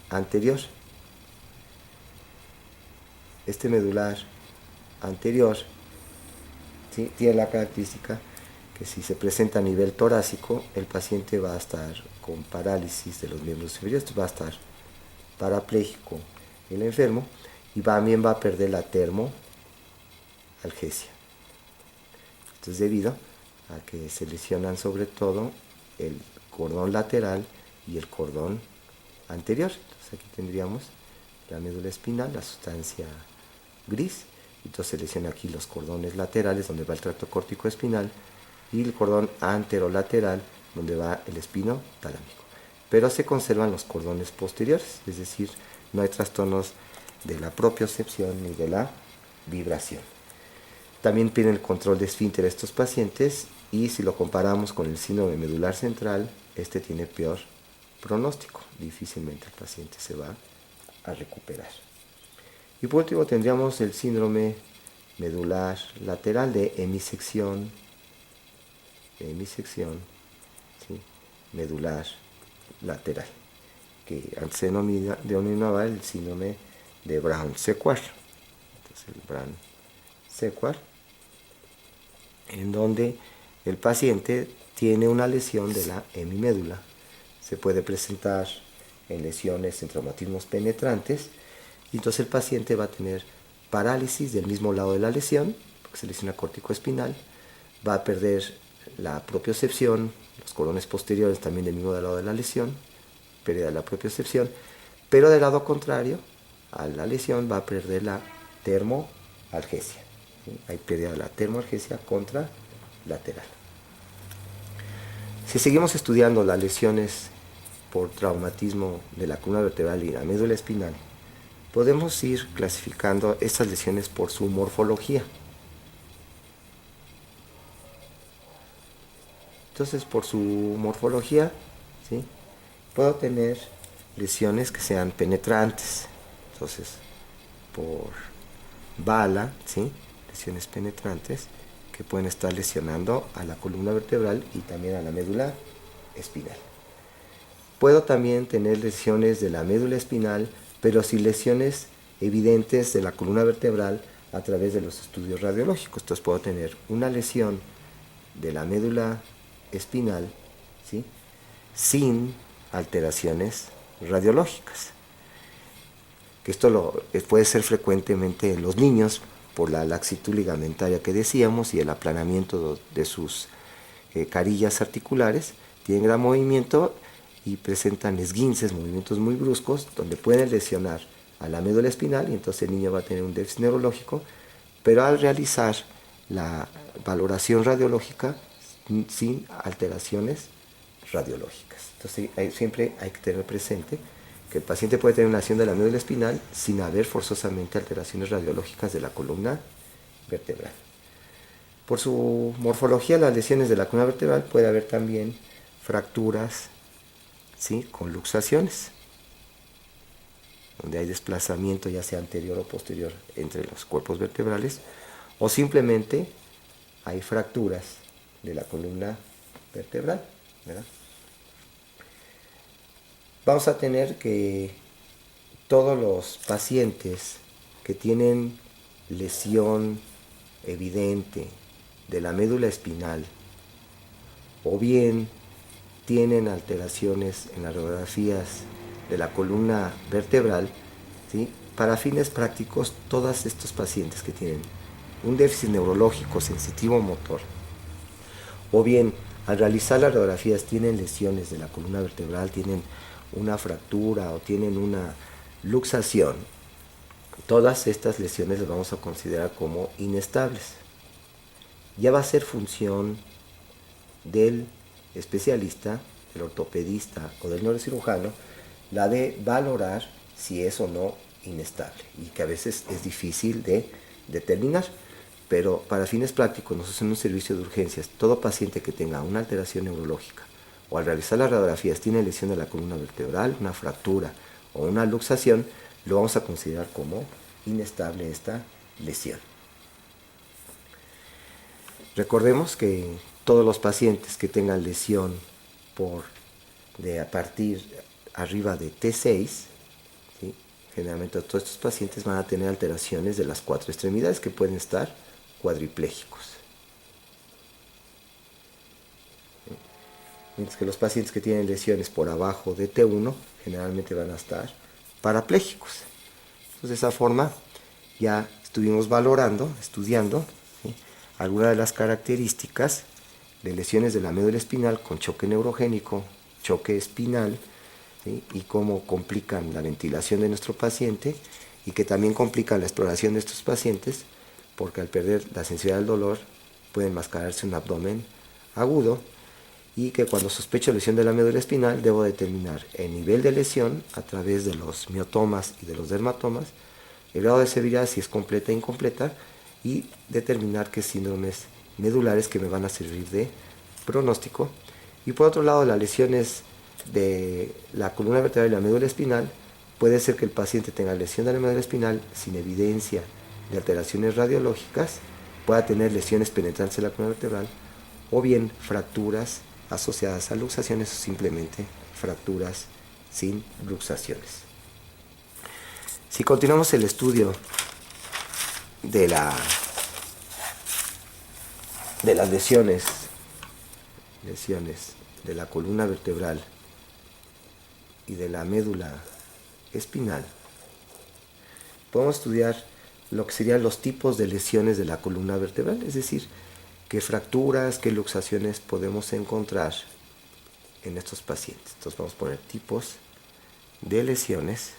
anterior. Este medular anterior, ¿sí?, tiene la característica que si se presenta a nivel torácico, el paciente va a estar con parálisis de los miembros inferiores, va a estar parapléjico el enfermo, y también va a perder la termoalgesia. Esto es debido a que se lesionan sobre todo el cordón lateral y el cordón anterior. Entonces aquí tendríamos la médula espinal, la sustancia gris, entonces se lesiona aquí los cordones laterales donde va el tracto córtico espinal y el cordón anterolateral donde va el espino talámico. Pero se conservan los cordones posteriores, es decir, no hay trastornos de la propiocepción ni de la vibración. También piden el control de esfínter a estos pacientes, y si lo comparamos con el síndrome medular central, este tiene peor pronóstico. Difícilmente el paciente se va a recuperar. Y por último tendríamos el síndrome medular lateral de hemisección, ¿sí?, medular lateral, que antes se denominaba el síndrome de Brown-Séquard. Entonces el Brown-Séquard, en donde el paciente tiene una lesión de la hemimédula. Se puede presentar en lesiones en traumatismos penetrantes, y entonces el paciente va a tener parálisis del mismo lado de la lesión, porque se lesiona corticoespinal, va a perder la propiocepción, los corones posteriores también del mismo lado de la lesión, pérdida de la propiocepción, pero del lado contrario a la lesión va a perder la termoalgesia. ¿Sí? Hay pérdida de la termoalgesia contralateral. Si seguimos estudiando las lesiones por traumatismo de la columna vertebral y la médula espinal, podemos ir clasificando estas lesiones por su morfología. Entonces, por su morfología, ¿sí?, puedo tener lesiones que sean penetrantes. Entonces, por bala, ¿sí?, lesiones penetrantes que pueden estar lesionando a la columna vertebral y también a la médula espinal. Puedo también tener lesiones de la médula espinal, pero sin lesiones evidentes de la columna vertebral a través de los estudios radiológicos. Entonces puedo tener una lesión de la médula espinal, ¿sí?, sin alteraciones radiológicas. Que esto puede ser frecuentemente en los niños por la laxitud ligamentaria que decíamos y el aplanamiento de sus carillas articulares. Tienen gran movimiento y presentan esguinces, movimientos muy bruscos, donde pueden lesionar a la médula espinal y entonces el niño va a tener un déficit neurológico, pero al realizar la valoración radiológica sin alteraciones radiológicas. Entonces siempre hay que tener presente que el paciente puede tener una lesión de la médula espinal sin haber forzosamente alteraciones radiológicas de la columna vertebral. Por su morfología, las lesiones de la columna vertebral puede haber también fracturas, ¿sí?, con luxaciones, donde hay desplazamiento ya sea anterior o posterior entre los cuerpos vertebrales, o simplemente hay fracturas de la columna vertebral, ¿verdad? Vamos a tener que todos los pacientes que tienen lesión evidente de la médula espinal o bien tienen alteraciones en las radiografías de la columna vertebral, ¿sí?, para fines prácticos, todos estos pacientes que tienen un déficit neurológico sensitivo motor o bien al realizar las radiografías tienen lesiones de la columna vertebral, tienen una fractura o tienen una luxación, todas estas lesiones las vamos a considerar como inestables. Ya va a ser función del especialista, del ortopedista o del neurocirujano, la de valorar si es o no inestable, y que a veces es difícil de determinar. Pero para fines prácticos, nosotros en un servicio de urgencias, todo paciente que tenga una alteración neurológica o al realizar las radiografías tiene lesión de la columna vertebral, una fractura o una luxación, lo vamos a considerar como inestable esta lesión. Recordemos que todos los pacientes que tengan lesión a partir arriba de T6, ¿sí?, generalmente todos estos pacientes van a tener alteraciones de las 4 extremidades que pueden estar cuadriplégicos. Mientras que los pacientes que tienen lesiones por abajo de T1 generalmente van a estar parapléjicos. Entonces, de esa forma ya estuvimos estudiando, ¿sí?, algunas de las características de lesiones de la médula espinal con choque neurogénico, choque espinal, ¿sí?, y cómo complican la ventilación de nuestro paciente y que también complican la exploración de estos pacientes, porque al perder la sensibilidad del dolor puede enmascararse un abdomen agudo, y que cuando sospecho lesión de la médula espinal debo determinar el nivel de lesión a través de los miotomas y de los dermatomas, el grado de severidad si es completa e incompleta, y determinar qué síndromes medulares que me van a servir de pronóstico. Y por otro lado, las lesiones de la columna vertebral y la médula espinal, puede ser que el paciente tenga lesión de la médula espinal sin evidencia de alteraciones radiológicas, pueda tener lesiones penetrantes en la columna vertebral, o bien fracturas asociadas a luxaciones o simplemente fracturas sin luxaciones. Si continuamos el estudio de las lesiones de la columna vertebral y de la médula espinal, podemos estudiar lo que serían los tipos de lesiones de la columna vertebral, es decir, qué fracturas, qué luxaciones podemos encontrar en estos pacientes. Entonces vamos a poner tipos de lesiones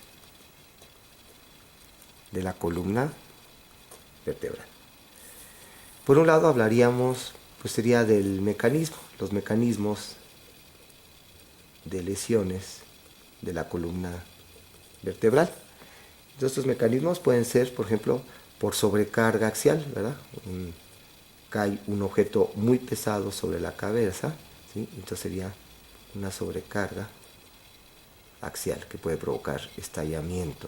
de la columna vertebral. Por un lado hablaríamos, pues sería del mecanismo, los mecanismos de lesiones de la columna vertebral. Entonces, estos mecanismos pueden ser, por ejemplo, por sobrecarga axial, ¿verdad? Cae un objeto muy pesado sobre la cabeza, ¿sí? Entonces sería una sobrecarga axial que puede provocar estallamiento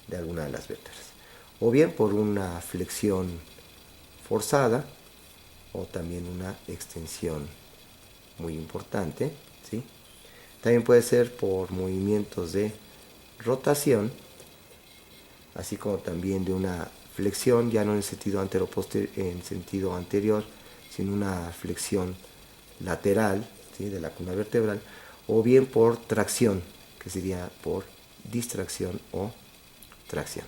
de alguna de las vértebras. O bien por una flexión forzada o también una extensión muy importante, ¿sí? También puede ser por movimientos de rotación, así como también de una flexión, ya no en el sentido anterior, sino una flexión lateral, ¿sí? De la columna vertebral, o bien por tracción, que sería por distracción o tracción.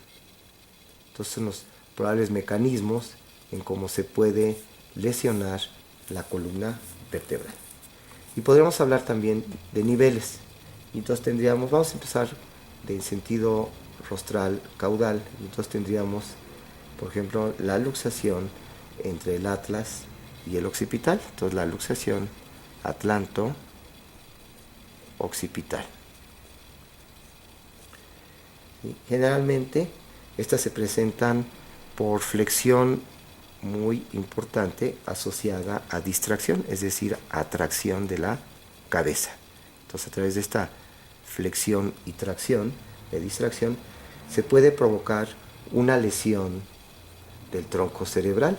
Entonces son los probables mecanismos en cómo se puede lesionar la columna vertebral. Y podríamos hablar también de niveles. Entonces vamos a empezar del sentido rostral caudal. Entonces tendríamos, por ejemplo, la luxación entre el atlas y el occipital. Entonces la luxación atlanto-occipital. Generalmente estas se presentan por flexión muy importante asociada a distracción, es decir, a tracción de la cabeza. Entonces, a través de esta flexión y tracción, de distracción, se puede provocar una lesión del tronco cerebral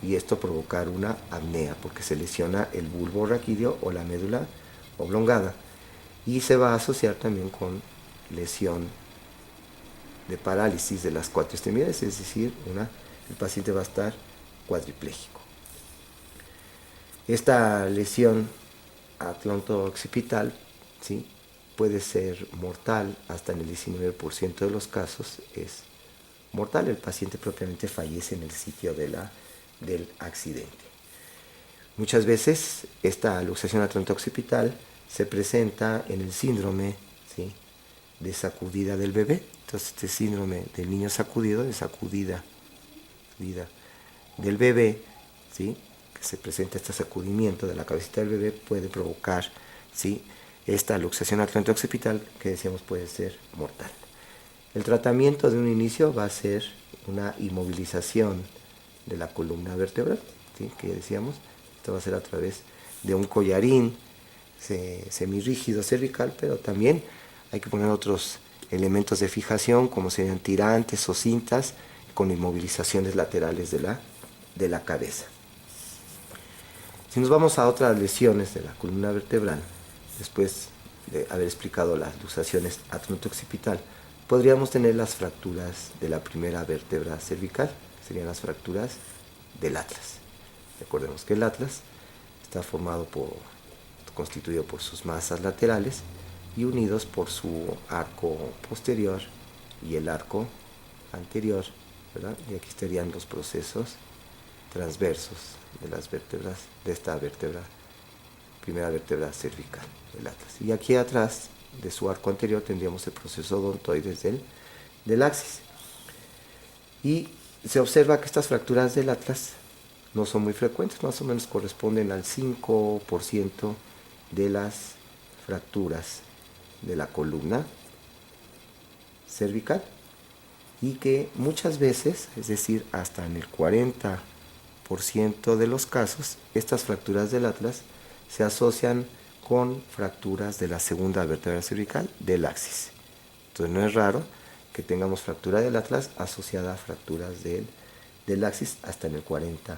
y esto provocar una apnea porque se lesiona el bulbo raquídeo o la médula oblongada y se va a asociar también con lesión de parálisis de las cuatro extremidades, es decir, el paciente va a estar cuadripléjico. Esta lesión atlanto-occipital, ¿sí?, puede ser mortal, hasta en el 19% de los casos es mortal. El paciente propiamente fallece en el sitio del accidente. Muchas veces esta luxación atlanto-occipital se presenta en el síndrome, ¿sí?, de sacudida del bebé. Entonces este síndrome del niño sacudido, de sacudida del bebé, ¿sí?, que se presenta este sacudimiento de la cabecita del bebé, puede provocar, ¿sí?, esta luxación atlanto-occipital que decíamos puede ser mortal. El tratamiento de un inicio va a ser una inmovilización de la columna vertebral, ¿sí?, que decíamos, esto va a ser a través de un collarín semirrígido cervical, pero también hay que poner otros elementos de fijación como serían tirantes o cintas con inmovilizaciones laterales de la cabeza. Si nos vamos a otras lesiones de la columna vertebral, después de haber explicado las luxaciones atlanto-occipital, podríamos tener las fracturas de la primera vértebra cervical, serían las fracturas del atlas. Recordemos que el atlas está constituido por sus masas laterales y unidos por su arco posterior y el arco anterior, ¿verdad? Y aquí estarían los procesos transversos de las vértebras, de esta primera vértebra cervical del atlas. Y aquí atrás de su arco anterior tendríamos el proceso odontoides del axis. Y se observa que estas fracturas del atlas no son muy frecuentes, más o menos corresponden al 5% de las fracturas de la columna cervical y que muchas veces, es decir, hasta en el 40% de los casos, estas fracturas del atlas se asocian con fracturas de la segunda vértebra cervical del axis. Entonces no es raro que tengamos fractura del atlas asociada a fracturas del axis hasta en el 40%.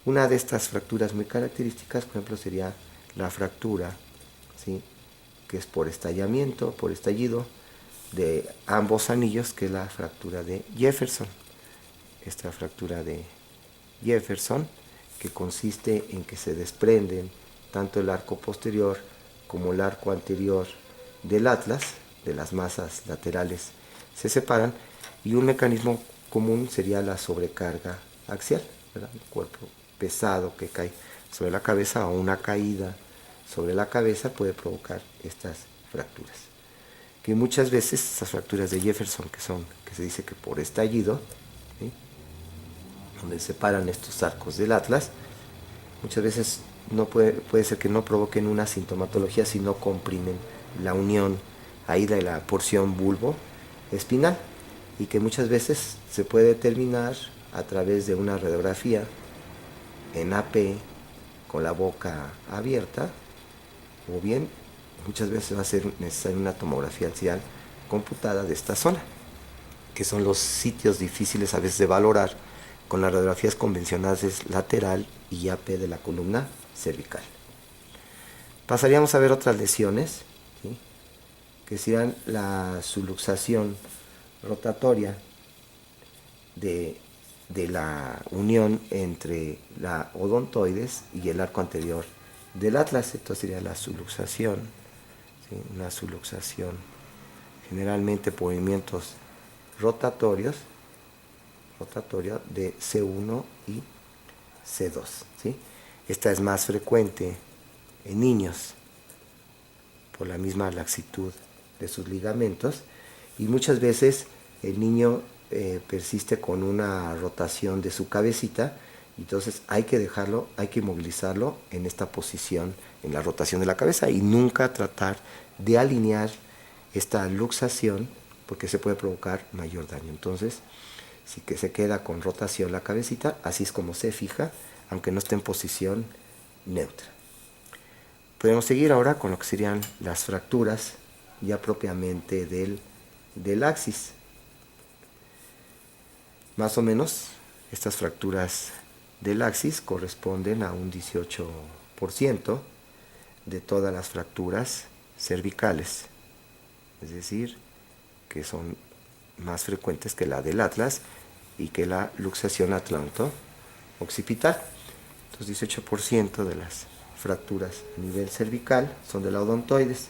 Una de estas fracturas muy características, por ejemplo, sería la fractura, ¿sí?, que es por estallamiento, por estallido de ambos anillos, que es la fractura de Jefferson. Esta fractura de Jefferson, que consiste en que se desprenden tanto el arco posterior como el arco anterior del atlas, de las masas laterales se separan Y un mecanismo común sería la sobrecarga axial, ¿verdad? El cuerpo pesado que cae sobre la cabeza o una caída sobre la cabeza puede provocar estas fracturas. Que muchas veces esas fracturas de Jefferson, que se dice que por estallido, ¿sí?, donde separan estos arcos del atlas, muchas veces no puede ser que no provoquen una sintomatología si no comprimen la unión ahí de la porción bulbo espinal, y que muchas veces se puede determinar a través de una radiografía en AP con la boca abierta, o bien muchas veces va a ser necesaria una tomografía axial computada de esta zona, que son los sitios difíciles a veces de valorar con las radiografías convencionales lateral y AP de la columna cervical. Pasaríamos a ver otras lesiones, ¿sí?, que serían la subluxación rotatoria de la unión entre la odontoides y el arco anterior del atlas. Esto sería la subluxación, ¿sí?, una subluxación generalmente por movimientos rotatorios de C1 y C2, ¿sí? Esta es más frecuente en niños por la misma laxitud de sus ligamentos, y muchas veces el niño persiste con una rotación de su cabecita, entonces hay que dejarlo, hay que movilizarlo en esta posición, en la rotación de la cabeza, y nunca tratar de alinear esta luxación porque se puede provocar mayor daño. Entonces, si que se queda con rotación la cabecita, así es como se fija, aunque no esté en posición neutra. Podemos seguir ahora con lo que serían las fracturas ya propiamente del axis. Más o menos, estas fracturas del axis corresponden a un 18% de todas las fracturas cervicales, es decir, que son más frecuentes que la del atlas y que la luxación atlanto-occipital. Entonces, 18% de las fracturas a nivel cervical son de la odontoides,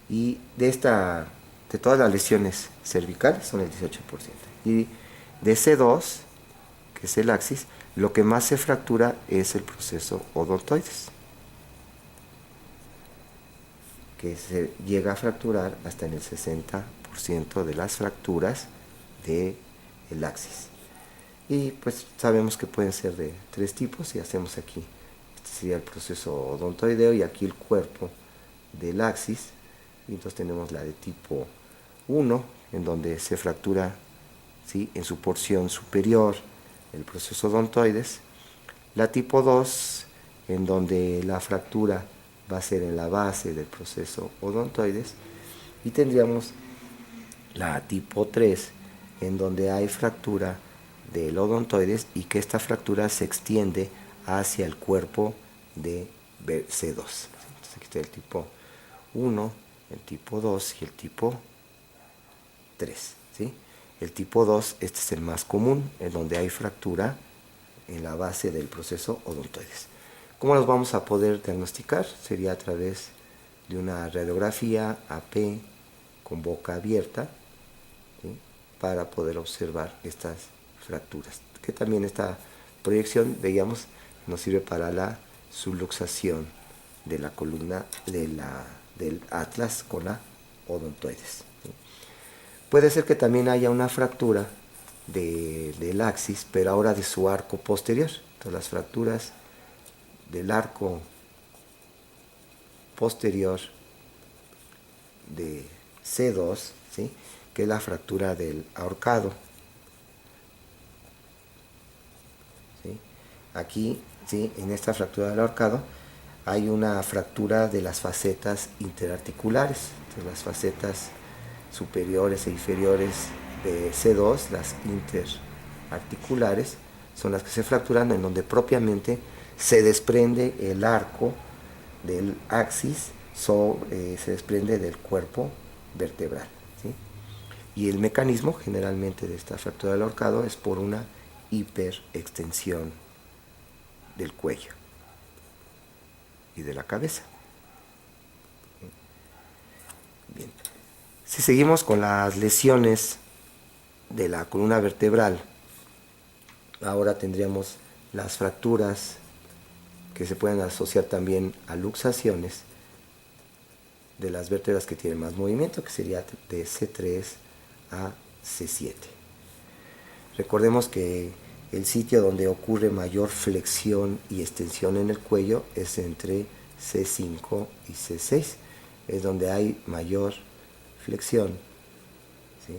y de todas las lesiones cervicales son el 18%. Y de C2, que es el axis, lo que más se fractura es el proceso odontoides, que se llega a fracturar hasta en el 60% de las fracturas del axis. Y pues sabemos que pueden ser de tres tipos, y hacemos aquí, este sería el proceso odontoideo, y aquí el cuerpo del axis, y entonces tenemos la de tipo 1, en donde se fractura, ¿sí?, en su porción superior el proceso odontoides, la tipo 2, en donde la fractura va a ser en la base del proceso odontoides, y tendríamos la tipo 3, en donde hay fractura del odontoides y que esta fractura se extiende hacia el cuerpo de C2. Entonces aquí está el tipo 1, el tipo 2 y el tipo 3, ¿sí? El tipo 2, este es el más común, en donde hay fractura en la base del proceso odontoides. ¿Cómo los vamos a poder diagnosticar? Sería a través de una radiografía AP con boca abierta, ¿sí?, para poder observar estas fracturas. Que también esta proyección, veíamos, nos sirve para la subluxación de la columna del atlas con la odontoides, ¿sí? Puede ser que también haya una fractura del axis, pero ahora de su arco posterior. Entonces, las fracturas del arco posterior de C2, ¿sí?, que es la fractura del ahorcado, ¿sí? Aquí, ¿sí?, en esta fractura del ahorcado hay una fractura de las facetas interarticulares. Entonces, las facetas superiores e inferiores de C2, las interarticulares, son las que se fracturan, en donde propiamente se desprende el arco del axis, se desprende del cuerpo vertebral, ¿sí? Y el mecanismo generalmente de esta fractura del ahorcado es por una hiperextensión del cuello y de la cabeza. Bien. Si seguimos con las lesiones de la columna vertebral, ahora tendríamos las fracturas que se pueden asociar también a luxaciones de las vértebras que tienen más movimiento, que sería de C3 a C7. Recordemos que el sitio donde ocurre mayor flexión y extensión en el cuello es entre C5 y C6, es donde hay mayor flexión, ¿sí?,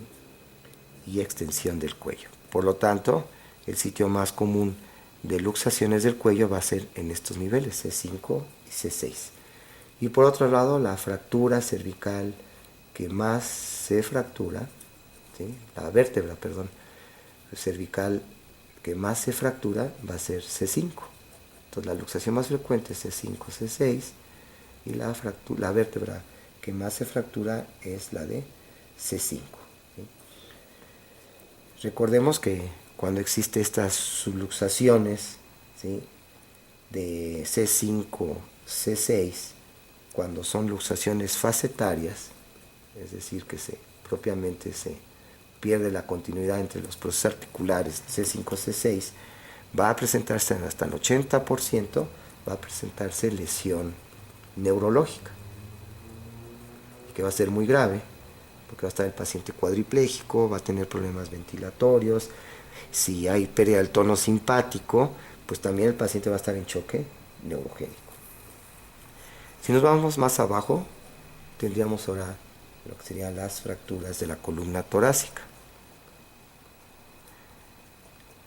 y extensión del cuello. Por lo tanto, el sitio más común de luxaciones del cuello va a ser en estos niveles, C5 y C6. Y por otro lado, la fractura cervical que más se fractura, ¿sí?, la vértebra, perdón, cervical que más se fractura va a ser C5. Entonces la luxación más frecuente es C5, C6, y la vértebra que más se fractura es la de C5. ¿Sí? Recordemos que cuando existen estas subluxaciones, ¿sí?, de C5, C6, cuando son luxaciones facetarias, es decir, que propiamente se pierde la continuidad entre los procesos articulares C5, C6, va a presentarse hasta el 80%, va a presentarse lesión neurológica, que va a ser muy grave, porque va a estar el paciente cuadripléjico, va a tener problemas ventilatorios. Si hay pérdida del tono simpático, pues también el paciente va a estar en choque neurogénico. Si nos vamos más abajo, tendríamos ahora lo que serían las fracturas de la columna torácica,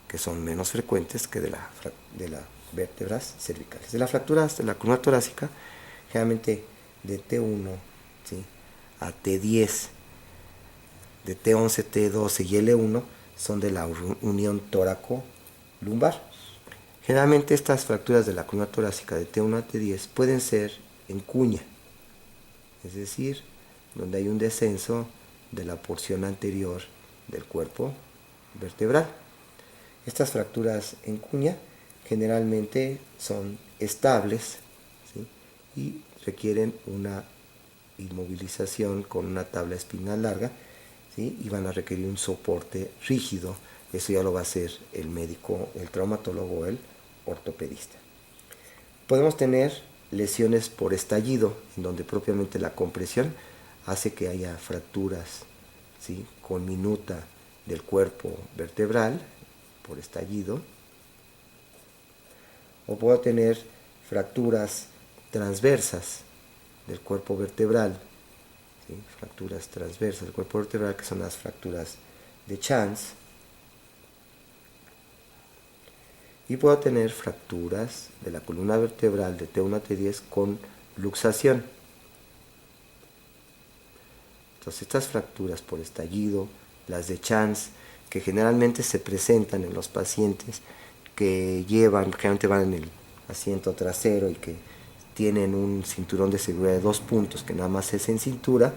que son menos frecuentes que de las vértebras cervicales. De las fracturas de la columna torácica, generalmente de T1, ¿sí?, a T10, de T11, T12 y L1 son de la unión tóraco-lumbar. Generalmente estas fracturas de la columna torácica de T1 a T10 pueden ser en cuña, es decir, donde hay un descenso de la porción anterior del cuerpo vertebral. Estas fracturas en cuña generalmente son estables, ¿sí?, y requieren una inmovilización con una tabla espinal larga, ¿sí?, y van a requerir un soporte rígido. Eso ya lo va a hacer el médico, el traumatólogo o el ortopedista. Podemos tener lesiones por estallido, en donde propiamente la compresión hace que haya fracturas, ¿sí?, con minuta del cuerpo vertebral por estallido, o puedo tener fracturas transversas del cuerpo vertebral, ¿sí?, fracturas transversas del cuerpo vertebral, que son las fracturas de Chance, y puedo tener fracturas de la columna vertebral de T1 a T10 con luxación. Entonces estas fracturas por estallido, las de Chance, que generalmente se presentan en los pacientes que generalmente van en el asiento trasero y que tienen un cinturón de seguridad de 2 puntos que nada más es en cintura,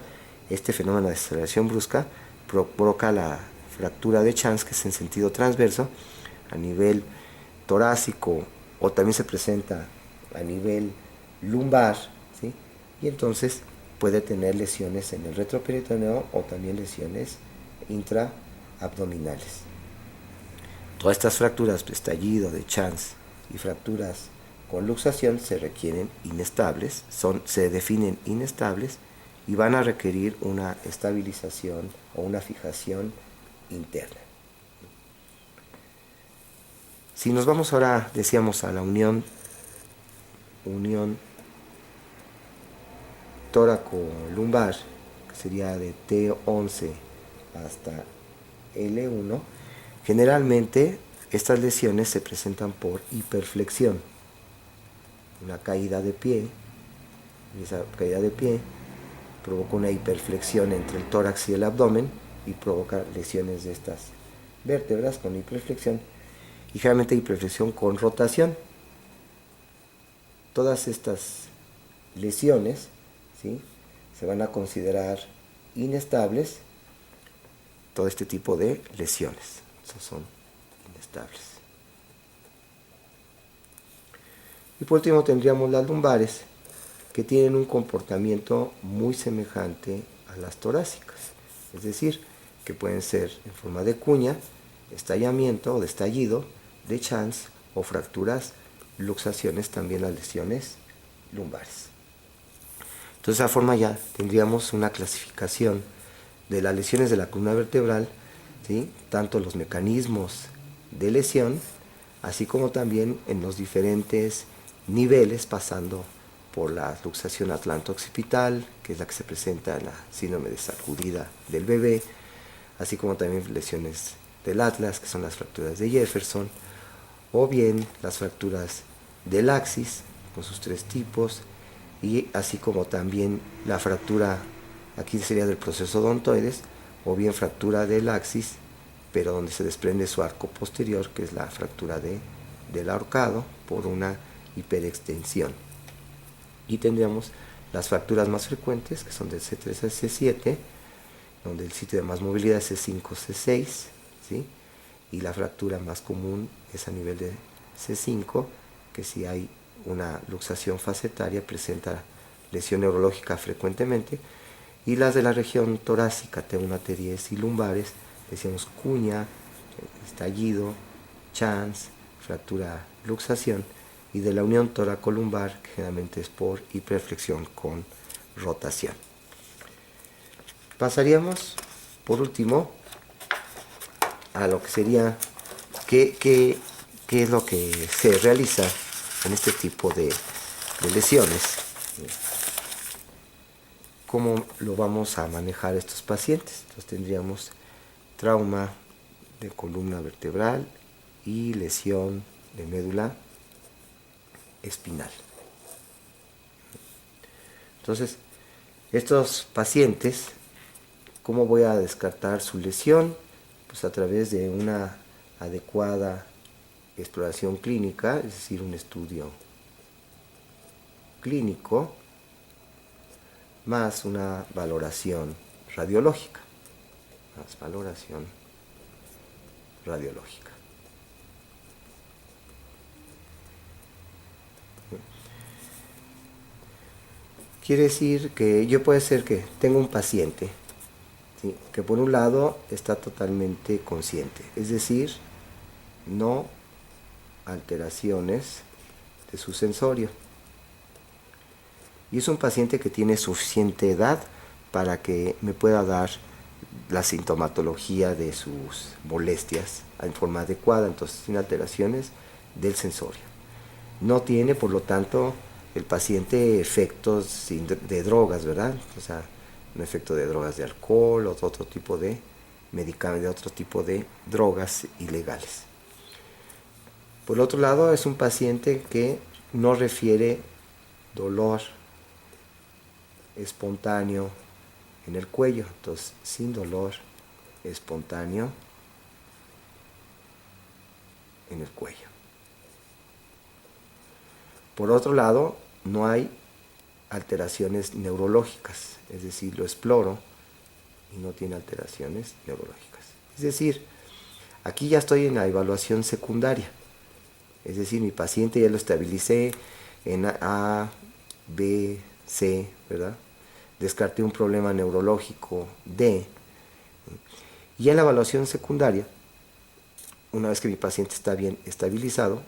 este fenómeno de aceleración brusca provoca la fractura de Chance, que es en sentido transverso, a nivel torácico, o también se presenta a nivel lumbar, ¿sí?, y entonces puede tener lesiones en el retroperitoneo o también lesiones intraabdominales. Todas estas fracturas de estallido, de Chance y fracturas con luxación se requieren inestables, se definen inestables y van a requerir una estabilización o una fijación interna. Si nos vamos ahora, decíamos, a la unión tóraco-lumbar, que sería de T11 hasta L1, generalmente estas lesiones se presentan por hiperflexión, una caída de pie, y esa caída de pie provoca una hiperflexión entre el tórax y el abdomen y provoca lesiones de estas vértebras con hiperflexión, y generalmente hiperflexión con rotación. Todas estas lesiones, ¿sí?, se van a considerar inestables. Todo este tipo de lesiones, esos son inestables. Y por último tendríamos las lumbares, que tienen un comportamiento muy semejante a las torácicas, es decir, que pueden ser en forma de cuña, estallamiento o de estallido, de chance o fracturas, luxaciones, también las lesiones lumbares. Entonces, de esa forma ya tendríamos una clasificación de las lesiones de la columna vertebral, ¿sí? Tanto los mecanismos de lesión, así como también en los diferentes niveles, pasando por la luxación atlanto-occipital, que es la que se presenta en la síndrome de sacudida del bebé, así como también lesiones del atlas, que son las fracturas de Jefferson, o bien las fracturas del axis, con sus 3 tipos, y así como también la fractura, aquí sería del proceso odontoides, o bien fractura del axis, pero donde se desprende su arco posterior, que es la fractura del ahorcado por una hiperextensión. Y tendríamos las fracturas más frecuentes, que son del C3 al C7, donde el sitio de más movilidad es C5, C6, ¿sí? Y la fractura más común es a nivel de C5, que si hay una luxación facetaria presenta lesión neurológica frecuentemente, y las de la región torácica, T1, T10 y lumbares, decíamos cuña, estallido, chance, fractura, luxación, y de la unión toracolumbar, que generalmente es por hiperflexión con rotación. Pasaríamos, por último, a lo que sería qué es lo que se realiza en este tipo de lesiones. ¿Cómo lo vamos a manejar estos pacientes? Entonces tendríamos trauma de columna vertebral y lesión de médula espinal. Entonces, estos pacientes, ¿cómo voy a descartar su lesión? Pues a través de una adecuada exploración clínica, es decir, un estudio clínico, más una valoración radiológica. Más valoración radiológica. Quiere decir que yo puede ser que tengo un paciente, ¿sí?, que por un lado está totalmente consciente, es decir, no alteraciones de su sensorio. Y es un paciente que tiene suficiente edad para que me pueda dar la sintomatología de sus molestias en forma adecuada, entonces sin alteraciones del sensorio. No tiene, por lo tanto, el paciente efectos de drogas, ¿verdad? O sea, un efecto de drogas de alcohol o de otro tipo de medicamentos, de otro tipo de drogas ilegales. Por el otro lado, es un paciente que no refiere dolor espontáneo en el cuello, entonces sin dolor espontáneo en el cuello. Por otro lado, no hay alteraciones neurológicas, es decir, lo exploro y no tiene alteraciones neurológicas. Es decir, aquí ya estoy en la evaluación secundaria, es decir, mi paciente ya lo estabilicé en A, B, C, ¿verdad? Descarté un problema neurológico D. Y en la evaluación secundaria, una vez que mi paciente está bien estabilizado,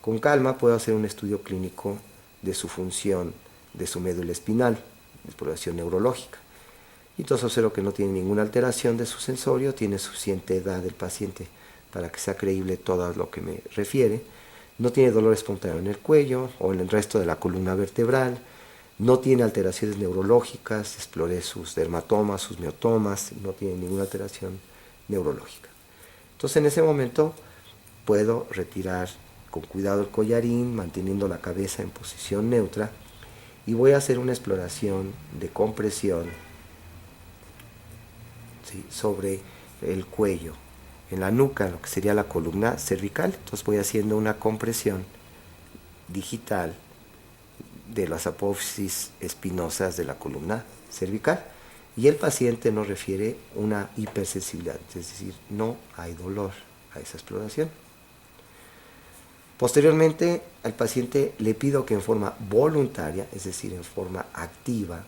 con calma puedo hacer un estudio clínico de su función de su médula espinal, de exploración neurológica. Y entonces observo que no tiene ninguna alteración de su sensorio, tiene suficiente edad el paciente para que sea creíble todo lo que me refiere. No tiene dolor espontáneo en el cuello o en el resto de la columna vertebral. No tiene alteraciones neurológicas, exploré sus dermatomas, sus miotomas, no tiene ninguna alteración neurológica. Entonces en ese momento puedo retirar con cuidado el collarín, manteniendo la cabeza en posición neutra, y voy a hacer una exploración de compresión, ¿sí?, sobre el cuello, en la nuca, lo que sería la columna cervical. Entonces voy haciendo una compresión digital de las apófisis espinosas de la columna cervical, y el paciente nos refiere una hipersensibilidad, es decir, no hay dolor a esa exploración. Posteriormente, al paciente le pido que en forma voluntaria, es decir, en forma activa,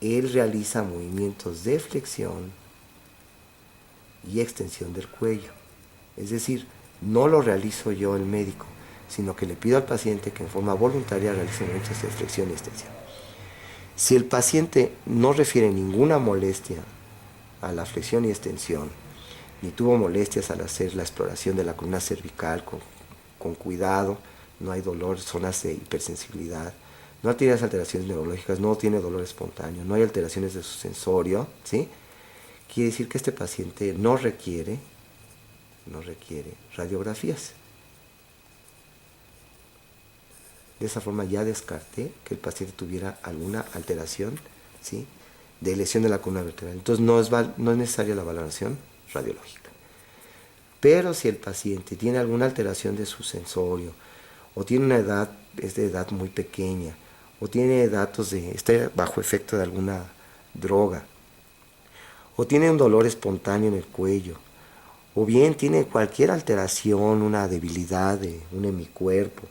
él realiza movimientos de flexión y extensión del cuello. Es decir, no lo realizo yo el médico, sino que le pido al paciente que en forma voluntaria realice movimientos de flexión y extensión. Si el paciente no refiere ninguna molestia a la flexión y extensión, ni tuvo molestias al hacer la exploración de la columna cervical con cuidado, no hay dolor, zonas de hipersensibilidad, no tiene alteraciones neurológicas, no tiene dolor espontáneo, no hay alteraciones de su sensorio, ¿sí? Quiere decir que este paciente no requiere radiografías. De esa forma ya descarté que el paciente tuviera alguna alteración, ¿sí?, de lesión de la columna vertebral. Entonces no es necesaria la valoración radiológica. Pero si el paciente tiene alguna alteración de su sensorio, o tiene una edad, es de edad muy pequeña, o tiene datos está bajo efecto de alguna droga, o tiene un dolor espontáneo en el cuello, o bien tiene cualquier alteración, una debilidad de un hemicuerpo,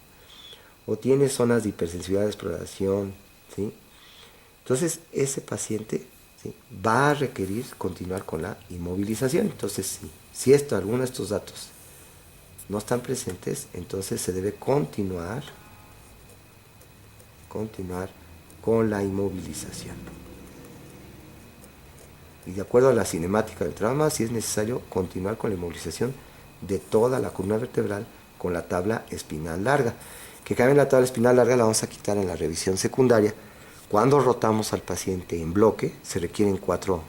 o tiene zonas de hipersensibilidad de exploración, ¿sí? Entonces ese paciente, ¿sí?, va a requerir continuar con la inmovilización. Entonces si alguno de estos datos no están presentes, entonces se debe continuar con la inmovilización. Y de acuerdo a la cinemática del trauma, si es necesario continuar con la inmovilización de toda la columna vertebral con la tabla espinal larga. Que cabe en la tabla espinal larga la vamos a quitar en la revisión secundaria. Cuando rotamos al paciente en bloque, se requieren cuatro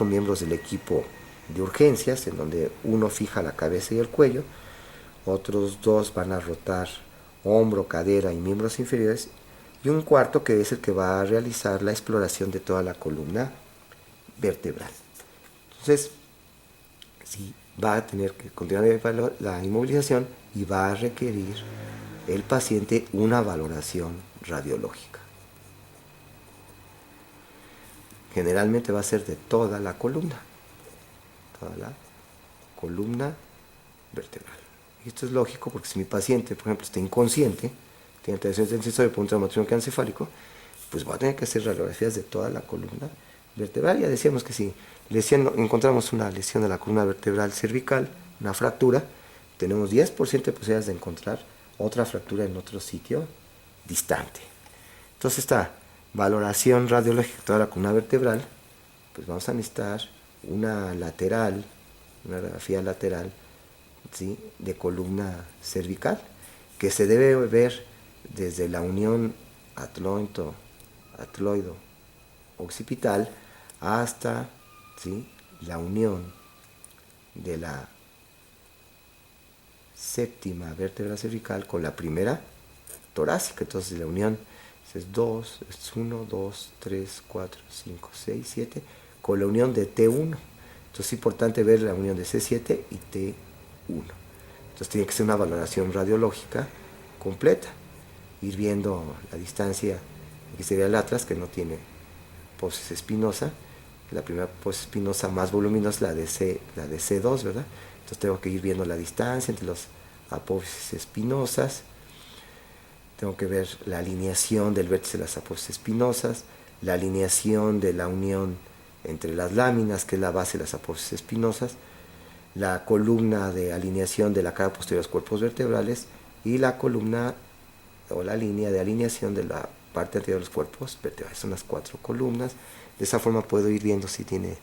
miembros del equipo de urgencias, en donde uno fija la cabeza y el cuello, otros dos van a rotar hombro, cadera y miembros inferiores, y un cuarto que es el que va a realizar la exploración de toda la columna vertebral. Entonces, sí, va a tener que continuar la inmovilización y va a requerir el paciente una valoración radiológica. Generalmente va a ser de toda la columna vertebral. Y esto es lógico porque si mi paciente, por ejemplo, está inconsciente, tiene alteraciones del sensorio por un traumatismo encefálico, pues va a tener que hacer radiografías de toda la columna vertebral. Ya decíamos que si encontramos una lesión de la columna vertebral cervical, una fractura, tenemos 10% de posibilidades de encontrar otra fractura en otro sitio distante. Entonces esta valoración radiológica de toda la columna vertebral, pues vamos a necesitar una radiografía lateral, ¿sí?, de columna cervical, que se debe ver desde la unión atloido-occipital hasta, ¿sí?, la unión de la séptima vértebra cervical con la primera torácica. Entonces la unión es 1, 2, 3, 4, 5, 6, 7, con la unión de T1. Entonces es importante ver la unión de C7 y T1. Entonces tiene que ser una valoración radiológica completa, ir viendo la distancia, que sería el atlas, que no tiene apófisis espinosa. La primera apófisis espinosa más voluminosa es la de C2, ¿verdad? Entonces tengo que ir viendo la distancia entre las apófisis espinosas. Tengo que ver la alineación del vértice de las apófisis espinosas, la alineación de la unión entre las láminas, que es la base de las apófisis espinosas, la columna de alineación de la cara posterior de los cuerpos vertebrales y la columna o la línea de alineación de la parte anterior de los cuerpos vertebrales. Son las 4 columnas. De esa forma puedo ir viendo si tiene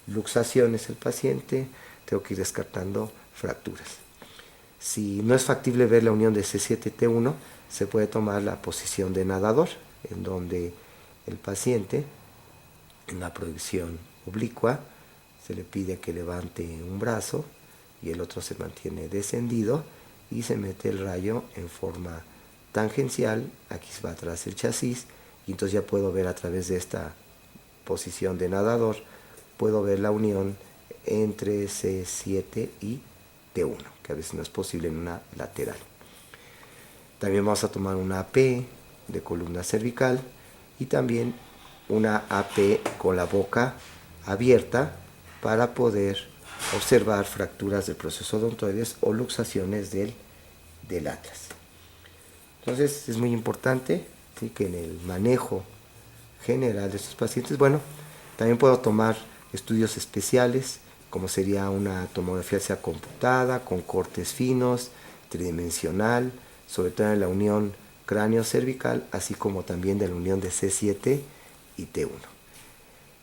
luxaciones el paciente, tengo que ir descartando fracturas. Si no es factible ver la unión de C7-T1, se puede tomar la posición de nadador, en donde el paciente, en la proyección oblicua, se le pide que levante un brazo y el otro se mantiene descendido y se mete el rayo en forma tangencial. Aquí va atrás el chasis y entonces ya puedo ver a través de esta posición de nadador, puedo ver la unión entre C7 y T1, que a veces no es posible en una lateral. También vamos a tomar una AP de columna cervical y también una AP con la boca abierta para poder observar fracturas del proceso odontoides o luxaciones del atlas. Entonces es muy importante, ¿sí?, que en el manejo general de estos pacientes, bueno, también puedo tomar estudios especiales como sería una tomografía sea computada, con cortes finos, tridimensional, sobre todo en la unión cráneo-cervical, así como también de la unión de C7 y T1.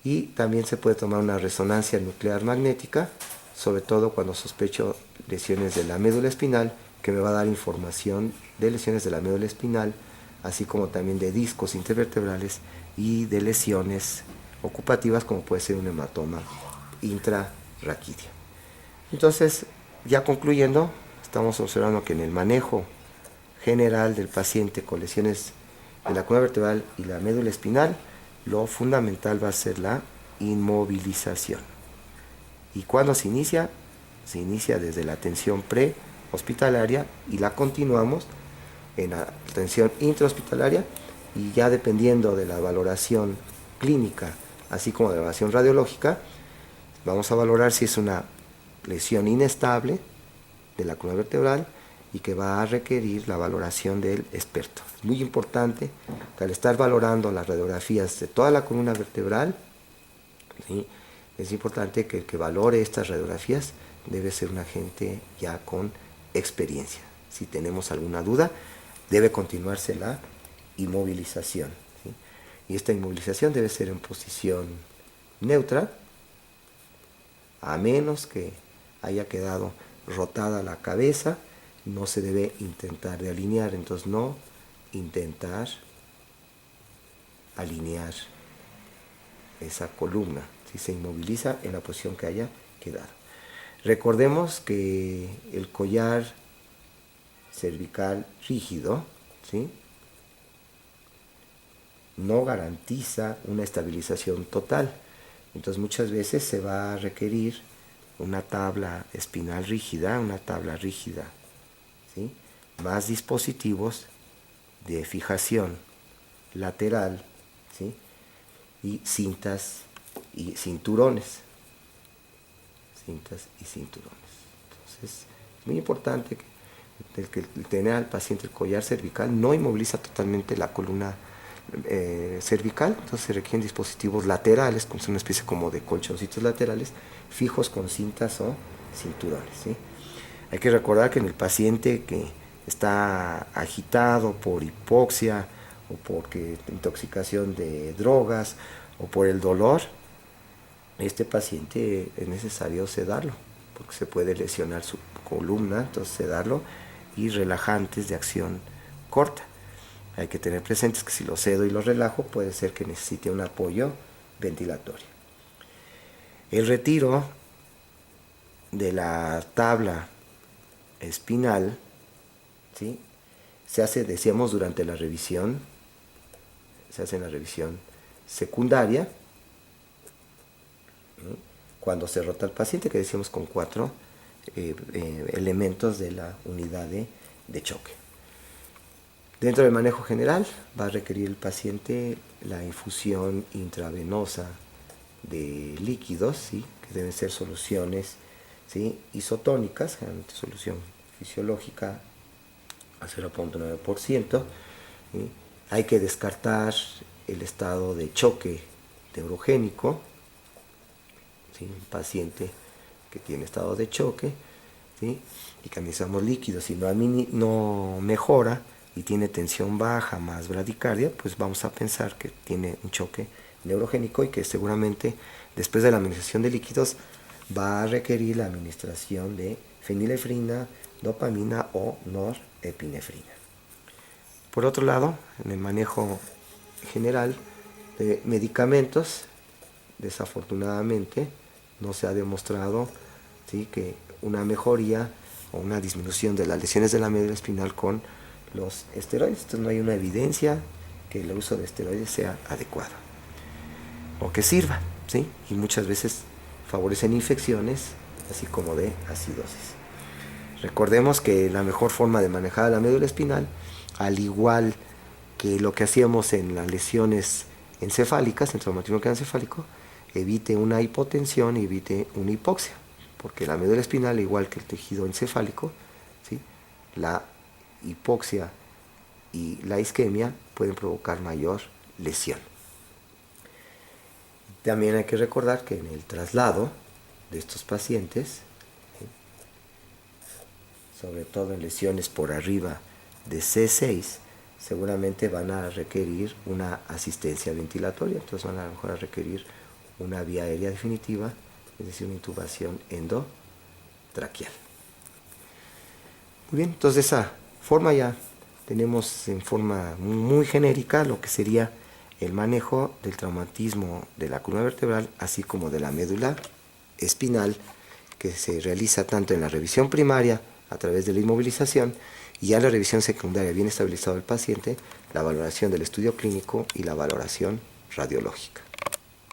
Y también se puede tomar una resonancia nuclear magnética, sobre todo cuando sospecho lesiones de la médula espinal, que me va a dar información de lesiones de la médula espinal, así como también de discos intervertebrales y de lesiones ocupativas, como puede ser un hematoma intrarraquídeo. Entonces, ya concluyendo, estamos observando que en el manejo general del paciente con lesiones de la columna vertebral y la médula espinal, lo fundamental va a ser la inmovilización. ¿Y cuándo se inicia? Se inicia desde la atención prehospitalaria y la continuamos en la atención intrahospitalaria, y ya dependiendo de la valoración clínica, así como de la valoración radiológica, vamos a valorar si es una lesión inestable de la columna vertebral y que va a requerir la valoración del experto. Es muy importante que al estar valorando las radiografías de toda la columna vertebral, ¿sí?, es importante que el que valore estas radiografías debe ser un agente ya con experiencia. Si tenemos alguna duda, debe continuarse la inmovilización, ¿sí? Y esta inmovilización debe ser en posición neutra, a menos que haya quedado rotada la cabeza. No se debe intentar de alinear, entonces no intentar alinear esa columna, si se inmoviliza en la posición que haya quedado. Recordemos que el collar cervical rígido, ¿sí?, no garantiza una estabilización total. Entonces muchas veces se va a requerir una tabla espinal rígida, ¿sí?, más dispositivos de fijación lateral, ¿sí?, y cintas y cinturones. Entonces es muy importante que tener al paciente el collar cervical no inmoviliza totalmente la columna cervical. Entonces se requieren dispositivos laterales, como una especie como de colchoncitos laterales, fijos con cintas o cinturones, ¿sí? Hay que recordar que en el paciente que está agitado por hipoxia o por intoxicación de drogas o por el dolor, este paciente es necesario sedarlo, porque se puede lesionar su columna. Entonces sedarlo, y relajantes de acción corta. Hay que tener presentes que si lo sedo y lo relajo, puede ser que necesite un apoyo ventilatorio. El retiro de la tabla espinal, ¿sí?, se hace, decíamos, durante la revisión, se hace en la revisión secundaria, ¿sí?, cuando se rota el paciente, que decíamos con 4 elementos de la unidad de choque. Dentro del manejo general va a requerir el paciente la infusión intravenosa de líquidos, ¿sí?, que deben ser soluciones, ¿sí?, isotónicas, generalmente solución fisiológica a 0.9%. ¿Sí? Hay que descartar el estado de choque neurogénico, ¿sí?, un paciente que tiene estado de choque, ¿sí?, y que administramos líquidos y no mejora y tiene tensión baja más bradicardia, pues vamos a pensar que tiene un choque neurogénico y que seguramente después de la administración de líquidos va a requerir la administración de fenilefrina, dopamina o norepinefrina. Por otro lado, en el manejo general de medicamentos, desafortunadamente no se ha demostrado, ¿sí?, que una mejoría o una disminución de las lesiones de la médula espinal con los esteroides. Entonces no hay una evidencia que el uso de esteroides sea adecuado o que sirva, ¿sí?, y muchas veces favorecen infecciones, así como de acidosis. Recordemos que la mejor forma de manejar la médula espinal, al igual que lo que hacíamos en las lesiones encefálicas, en traumatismo encefálico, evite una hipotensión y evite una hipoxia, porque la médula espinal, igual que el tejido encefálico, ¿sí?, la hipoxia y la isquemia pueden provocar mayor lesión. También hay que recordar que en el traslado, de estos pacientes, sobre todo en lesiones por arriba de C6, seguramente van a requerir una asistencia ventilatoria, entonces van a lo mejor a requerir una vía aérea definitiva, es decir, una intubación endotraqueal. Muy bien, entonces de esa forma ya tenemos en forma muy genérica lo que sería el manejo del traumatismo de la columna vertebral, así como de la médula espinal, que se realiza tanto en la revisión primaria a través de la inmovilización y ya en la revisión secundaria, bien estabilizado el paciente, la valoración del estudio clínico y la valoración radiológica.